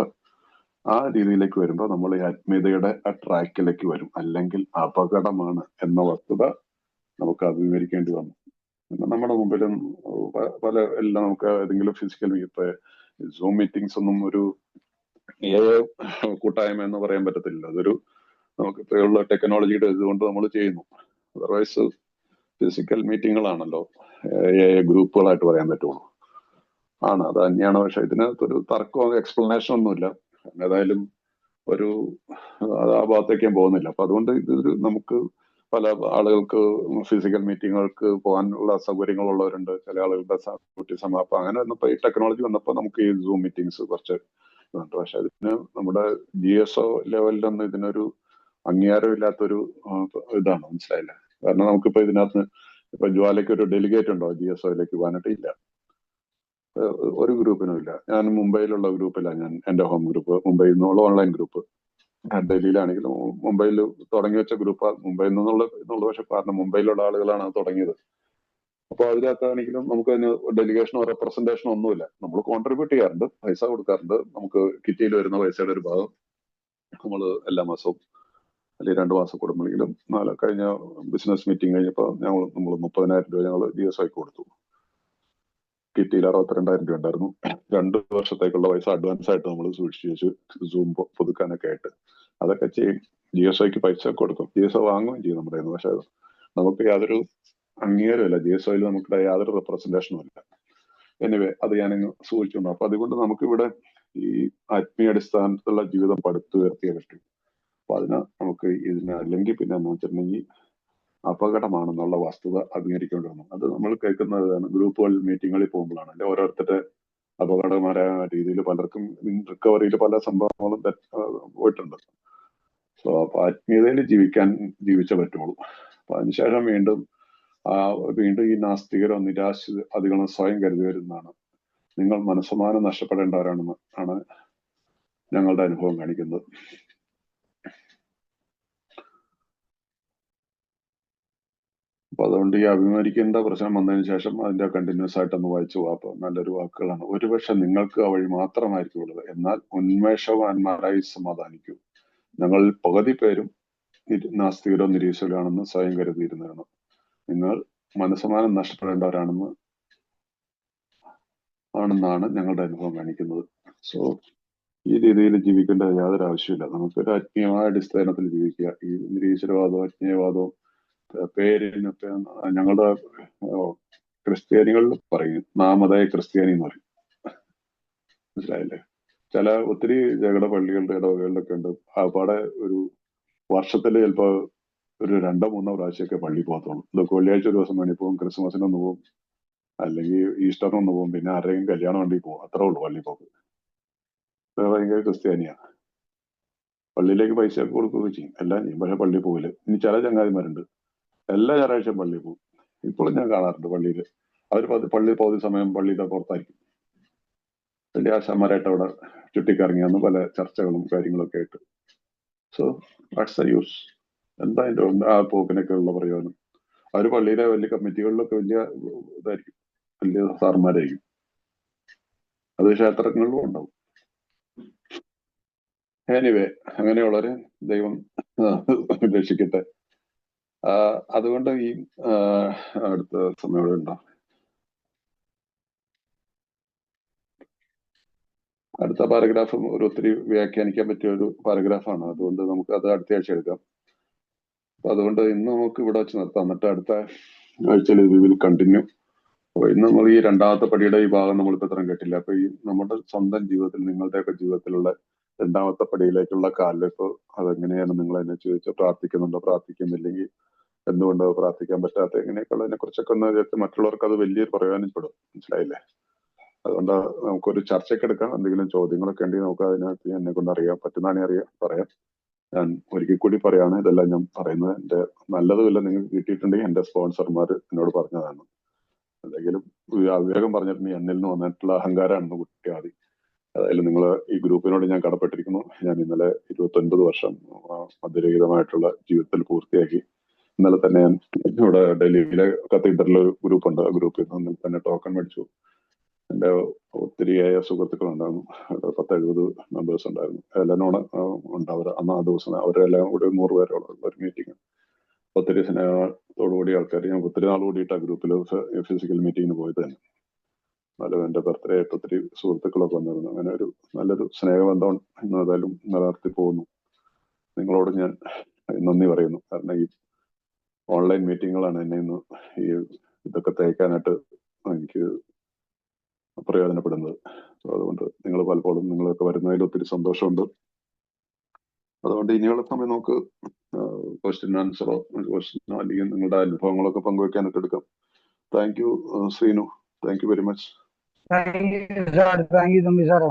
ആ രീതിയിലേക്ക് വരുമ്പോൾ നമ്മൾ ഈ ആത്മീയതയുടെ ആ ട്രാക്കിലേക്ക് വരും, അല്ലെങ്കിൽ അപകടമാണ് എന്ന വസ്തുത നമുക്ക് അഭിമുഖീകരിക്കേണ്ടി വന്നു. നമ്മുടെ മുമ്പിലും പല എല്ലാം നമുക്ക് ഏതെങ്കിലും ഫിസിക്കൽ ഇപ്പൊ സൂം മീറ്റിംഗ്സ് ഒന്നും ഒരു കൂട്ടായ്മ എന്ന് പറയാൻ പറ്റത്തില്ല. അതൊരു നമുക്കിപ്പോഴുള്ള ടെക്നോളജിയുടെ ഇതുകൊണ്ട് നമ്മൾ ചെയ്യുന്നു. അതർവൈസ് ഫിസിക്കൽ മീറ്റിങ്ങുകളാണല്ലോ ഗ്രൂപ്പുകളായിട്ട് പറയാൻ പറ്റുള്ളൂ. ആണ്, അത് തന്നെയാണ്. പക്ഷെ ഇതിനകത്തൊരു തർക്കമോ എക്സ്പ്ലനേഷൻ ഒന്നുമില്ല. ഏതായാലും ഒരു ആ ഭാഗത്തേക്ക് ഞാൻ പോകുന്നില്ല. അപ്പൊ അതുകൊണ്ട് ഇതൊരു നമുക്ക് പല ആളുകൾക്ക് ഫിസിക്കൽ മീറ്റിങ്ങുകൾക്ക് പോകാനുള്ള സൗകര്യങ്ങളുള്ളവരുണ്ട്, ചില ആളുകളുടെ കുട്ടി സമാപം അങ്ങനെ വന്നപ്പോ ഈ ടെക്നോളജി വന്നപ്പോൾ നമുക്ക് ഈ സൂം മീറ്റിംഗ്സ് കുറച്ച് ഇതുണ്ട്. പക്ഷെ ഇതിന് നമ്മുടെ GSO ലെവലിലൊന്നും ഇതിനൊരു അംഗീകാരമില്ലാത്തൊരു ഇതാണ്, മനസ്സിലായില്ല. കാരണം നമുക്കിപ്പോ ഇതിനകത്ത് ഇപ്പൊ ജ്വാലയ്ക്ക് ഒരു ഡെലിഗേറ്റ് ഉണ്ടോ GSOയിലേക്ക് പോകാനായിട്ട്? ഇല്ല, ഒരു ഗ്രൂപ്പിനും ഇല്ല. ഞാൻ മുംബൈയിലുള്ള ഗ്രൂപ്പിലാണ്, ഞാൻ എന്റെ ഹോം ഗ്രൂപ്പ് മുംബൈയിൽ നിന്നുള്ള ഓൺലൈൻ ഗ്രൂപ്പ്. ഡൽഹിയിലാണെങ്കിലും മുംബൈയിൽ തുടങ്ങി വെച്ച ഗ്രൂപ്പ് മുംബൈയിൽ നിന്നുള്ള പക്ഷെ കാരണം മുംബൈയിലുള്ള ആളുകളാണ് അത് തുടങ്ങിയത്. അപ്പൊ അതിനകത്താണെങ്കിലും നമുക്ക് അതിന് ഡെലിഗേഷനോ റെപ്രസെന്റേഷനോ ഒന്നുമില്ല. നമ്മൾ കോൺട്രിബ്യൂട്ട് ചെയ്യാറുണ്ട്, പൈസ കൊടുക്കാറുണ്ട്. നമുക്ക് കിറ്റിയിൽ വരുന്ന പൈസയുടെ ഒരു ഭാഗം നമ്മൾ എല്ലാ മാസവും അല്ലെങ്കിൽ 2 മാസം കൂടുമ്പോഴെങ്കിലും കഴിഞ്ഞ ബിസിനസ് മീറ്റിംഗ് കഴിഞ്ഞപ്പോൾ നമ്മൾ 30,000 രൂപ ഞങ്ങൾ GSOയ്ക്ക് കൊടുത്തു. കിറ്റിയിൽ 62,000 രൂപ ഉണ്ടായിരുന്നു. 2 വർഷത്തേക്കുള്ള പൈസ അഡ്വാൻസ് ആയിട്ട് നമ്മൾ സൂക്ഷിച്ചു വെച്ച് സൂം പുതുക്കാനൊക്കെ ആയിട്ട് അതൊക്കെ ചെയ്യും. GSOയ്ക്ക് പൈസ കൊടുക്കും, GSO വാങ്ങുകയും ചെയ്യും നമ്മുടെ. പക്ഷെ നമുക്ക് യാതൊരു അംഗീകാരമില്ല, GSOയിൽ നമുക്ക് യാതൊരു റെപ്രസെന്റേഷനും ഇല്ല. എനിവേ അത് ഞാനിങ്ങ് സൂചിച്ചിട്ടുണ്ട്. അപ്പൊ അതുകൊണ്ട് നമുക്കിവിടെ ഈ ആത്മീയ അടിസ്ഥാനത്തിലുള്ള ജീവിതം പടുത്തുയർത്തിയേ പറ്റും. അപ്പൊ അതിന് നമുക്ക് ഇതിന് അല്ലെങ്കിൽ പിന്നെ എന്ന് വെച്ചിട്ടുണ്ടെങ്കിൽ അപകടമാണെന്നുള്ള വസ്തുത അംഗീകരിക്കേണ്ടി വന്നു. അത് നമ്മൾ കേൾക്കുന്നതാണ് ഗ്രൂപ്പുകളിൽ മീറ്റിങ്ങുകളിൽ പോകുമ്പോഴാണ്. അല്ലെ ഓരോരുത്തരുടെ അപകടകരമായ രീതിയിൽ പലർക്കും റിക്കവറിയിൽ പല സംഭവങ്ങളും പോയിട്ടുണ്ട്. സോ അപ്പൊ ആത്മീയതയിൽ ജീവിച്ചേ പറ്റുള്ളൂ. അപ്പൊ അതിനുശേഷം വീണ്ടും ഈ നാസ്തികരോ നിരാശികളും സ്വയം കരുതി വരുന്നതാണ്. നിങ്ങൾ മനസ്സമാനം നഷ്ടപ്പെടേണ്ടവരാണെന്ന് ആണ് ഞങ്ങളുടെ അനുഭവം കാണിക്കുന്നത്. അപ്പൊ അതുകൊണ്ട് ഈ അഭിമുഖീകരിക്കേണ്ട പ്രശ്നം വന്നതിന് ശേഷം അതിന്റെ കണ്ടിന്യൂസ് ആയിട്ടൊന്ന് വായിച്ചു അപ്പൊ നല്ലൊരു വാക്കുകളാണ്. ഒരുപക്ഷെ നിങ്ങൾക്ക് ആ വഴി മാത്രമായിരിക്കുള്ളത്, എന്നാൽ ഉന്മേഷവാന്മാരായി സമാധാനിക്കൂ. ഞങ്ങൾ പകുതി പേരും നാസ്തികരോ നിരീശ്വരോ ആണെന്ന് സ്വയം കരുതിയിരുന്നതാണ്. നിങ്ങൾ മനസ്സമാനം നഷ്ടപ്പെടേണ്ടവരാണെന്നാണ് ഞങ്ങളുടെ അനുഭവം കാണിക്കുന്നത്. സോ ഈ രീതിയിൽ ജീവിക്കേണ്ട യാതൊരു ആവശ്യമില്ല. നമുക്കൊരു ആത്മീയമായ അടിസ്ഥാനത്തിൽ ജീവിക്കുക. ഈ നിരീശ്വരവാദവും ആത്മീയവാദവും പേരിനൊക്കെ ഞങ്ങളുടെ ക്രിസ്ത്യാനികളിൽ പറയും നാമധേയ ക്രിസ്ത്യാനി എന്ന് പറയും, മനസ്സിലായില്ലേ? ഒത്തിരി ഞങ്ങളുടെ പള്ളികളുടെ ഇടവകളിലൊക്കെ ഉണ്ട്. അവിടെ ഒരു വർഷത്തിൽ ചിലപ്പോ ഒരു 2-3 പ്രാവശ്യമൊക്കെ പള്ളി പോകത്തുള്ളൂ. ഇതൊക്കെ വെള്ളിയാഴ്ച ഒരു ദിവസം വേണ്ടി പോകും, ക്രിസ്മസിനൊന്ന് പോകും, അല്ലെങ്കിൽ ഈസ്റ്ററിനൊന്ന് പോകും, പിന്നെ ആരുടെയും കല്യാണം വണ്ടി പോകും. അത്രേ ഉള്ളൂ പള്ളി പോക്ക്. ഭയങ്കര ക്രിസ്ത്യാനിയാ. പള്ളിയിലേക്ക് പൈസ ഒക്കെ കൊടുക്കുകയൊക്കെ ചെയ്യും, എല്ലാം ചെയ്യും, പക്ഷെ പള്ളി പോകില്ല. ഇനി ചില ചങ്ങാതിമാരുണ്ട് എല്ലാ ഞായറാഴ്ചയും പള്ളിയിൽ പോകും. ഇപ്പോഴും ഞാൻ കാണാറുണ്ട് പള്ളിയിൽ. അവർ പള്ളി പകുതി സമയം പള്ളിയുടെ പുറത്തായിരിക്കും, വലിയ ആശാന്മാരായിട്ട് അവിടെ ചുറ്റിക്കറങ്ങിയാന്ന് പല ചർച്ചകളും കാര്യങ്ങളൊക്കെ ആയിട്ട്. So what's the use? എന്താ അതിന്റെ ആ പോക്കിനൊക്കെ ഉള്ള പ്രയോജനം? അവർ പള്ളിയിലെ വലിയ കമ്മിറ്റികളിലൊക്കെ വലിയ ഇതായിരിക്കും, വലിയ സാർമാരായിരിക്കും. അത് ക്ഷേത്രങ്ങളിലും ഉണ്ടാവും. എനിവേ അങ്ങനെയുള്ളവരെ ദൈവം രക്ഷിക്കട്ടെ. അതുകൊണ്ട് ഈ അടുത്ത സമയം ഉണ്ടോ? അടുത്ത പാരഗ്രാഫ് ഒത്തിരി വ്യാഖ്യാനിക്കാൻ പറ്റിയ ഒരു പാരഗ്രാഫാണ്. അതുകൊണ്ട് നമുക്ക് അത് അടുത്ത ആഴ്ച എടുക്കാം. അപ്പൊ അതുകൊണ്ട് ഇന്ന് നമുക്ക് ഇവിടെ വെച്ച് നിർത്താം. എന്നിട്ട് അടുത്ത ആഴ്ചയിൽ വി വിൽ കണ്ടിന്യൂ. അപ്പൊ ഇന്ന് നമ്മൾ ഈ രണ്ടാമത്തെ പടിയുടെ ഈ ഭാഗം നമ്മളിപ്പോ ഇത്രയും കേട്ടില്ല. അപ്പൊ ഈ നമ്മുടെ സ്വന്തം ജീവിതത്തിൽ, നിങ്ങളുടെയൊക്കെ ജീവിതത്തിലുള്ള രണ്ടാമത്തെ പടിയിലേക്കുള്ള കാൽവെപ്പ് അതെങ്ങനെയാണ് നിങ്ങൾ എന്നെ ചോദിച്ചാൽ പ്രാർത്ഥിക്കുന്നുണ്ടോ, പ്രാർത്ഥിക്കുന്നില്ലെങ്കിൽ എന്തുകൊണ്ടോ പ്രാർത്ഥിക്കാൻ പറ്റാത്ത, എങ്ങനെയൊക്കെയുള്ളതിനെ കുറിച്ചൊക്കെ ഒന്ന് വിചാരിച്ച് മറ്റുള്ളവർക്ക് അത് വലിയൊരു പ്രയോജനപ്പെടും. മനസ്സിലായില്ലേ? അതുകൊണ്ട് നമുക്കൊരു ചർച്ചയ്ക്ക് എടുക്കാം. എന്തെങ്കിലും ചോദ്യങ്ങളൊക്കെ ഉണ്ടെങ്കിൽ നമുക്ക് അതിനകത്ത് എന്നെ കൊണ്ട് അറിയാൻ പറ്റുന്നതാണെങ്കിൽ പറയാം. ഞാൻ ഒരിക്കൽ കൂടി പറയാണ്, ഇതെല്ലാം ഞാൻ പറയുന്നത് എന്റെ നല്ലതുമില്ല നിങ്ങൾക്ക് കിട്ടിയിട്ടുണ്ടെങ്കിൽ എന്റെ സ്പോൺസർമാർ എന്നോട് പറഞ്ഞതാണ്. എന്തെങ്കിലും അവിവേകം പറഞ്ഞിട്ടുണ്ടെങ്കിൽ എന്നിൽ നിന്ന് വന്നിട്ടുള്ള അഹങ്കാരമാണെന്ന് കുട്ടിയാൽ മതി. അതായത് നിങ്ങൾ ഈ ഗ്രൂപ്പിനോട് ഞാൻ കടപ്പെട്ടിരിക്കുന്നു. ഞാൻ ഇന്നലെ 29 വർഷം മദ്യരഹിതമായിട്ടുള്ള ജീവിതത്തിൽ പൂർത്തിയാക്കി. ഇന്നലെ തന്നെ ഞാൻ ഇവിടെ ഡൽഹിയിലെ കത്തീഡ്രലിൽ ഒരു ഗ്രൂപ്പ് ഉണ്ട്. ആ ഗ്രൂപ്പിൽ നിന്ന് തന്നെ ടോക്കൺ മേടിച്ചു. എന്റെ ഒത്തിരിയായ സുഹൃത്തുക്കളുണ്ടായിരുന്നു. 10-70 മെമ്പേഴ്സ് ഉണ്ടായിരുന്നു. എല്ലാനോട് ഉണ്ട്. അന്ന് ആ ദിവസം അവരെല്ലാം കൂടി 100 പേരോളം ഒരു മീറ്റിംഗ്. ഒത്തിരി സ്നേഹത്തോടുകൂടി ആൾക്കാർ, ഞാൻ ഒത്തിരി നാൾ കൂടിയിട്ട് ആ ഗ്രൂപ്പിൽ ഫിസിക്കൽ മീറ്റിങ്ങിന് പോയത് തന്നെ. എന്നാലും എന്റെ ബർത്ത്ഡേ ആയിട്ട് ഒത്തിരി സുഹൃത്തുക്കളൊക്കെ വന്നിരുന്നു. അങ്ങനെ ഒരു നല്ലൊരു സ്നേഹബന്ധം ഇന്ന് ഏതായാലും നിലനിർത്തി പോകുന്നു. നിങ്ങളോട് ഞാൻ നന്ദി പറയുന്നു. കാരണം ഈ ഓൺലൈൻ മീറ്റിങ്ങുകളാണ് എന്നെ ഇന്ന് ഈ ഇതൊക്കെ തയ്ക്കാനായിട്ട് എനിക്ക് പ്രയോജനപ്പെടുന്നത്. അതുകൊണ്ട് നിങ്ങൾ പലപ്പോഴും നിങ്ങളൊക്കെ വരുന്നതിൽ ഒത്തിരി സന്തോഷമുണ്ട്. അതുകൊണ്ട് ഇനിയുള്ള സമയം നമുക്ക് ക്വസ്റ്റ്യൻ ആൻസറോ അല്ലെങ്കിൽ നിങ്ങളുടെ അനുഭവങ്ങളൊക്കെ പങ്കുവെക്കാനൊക്കെ എടുക്കാം. Thank you Sreenu. Thank you very much. Thank you sir. Thank you Thampi സാറേ.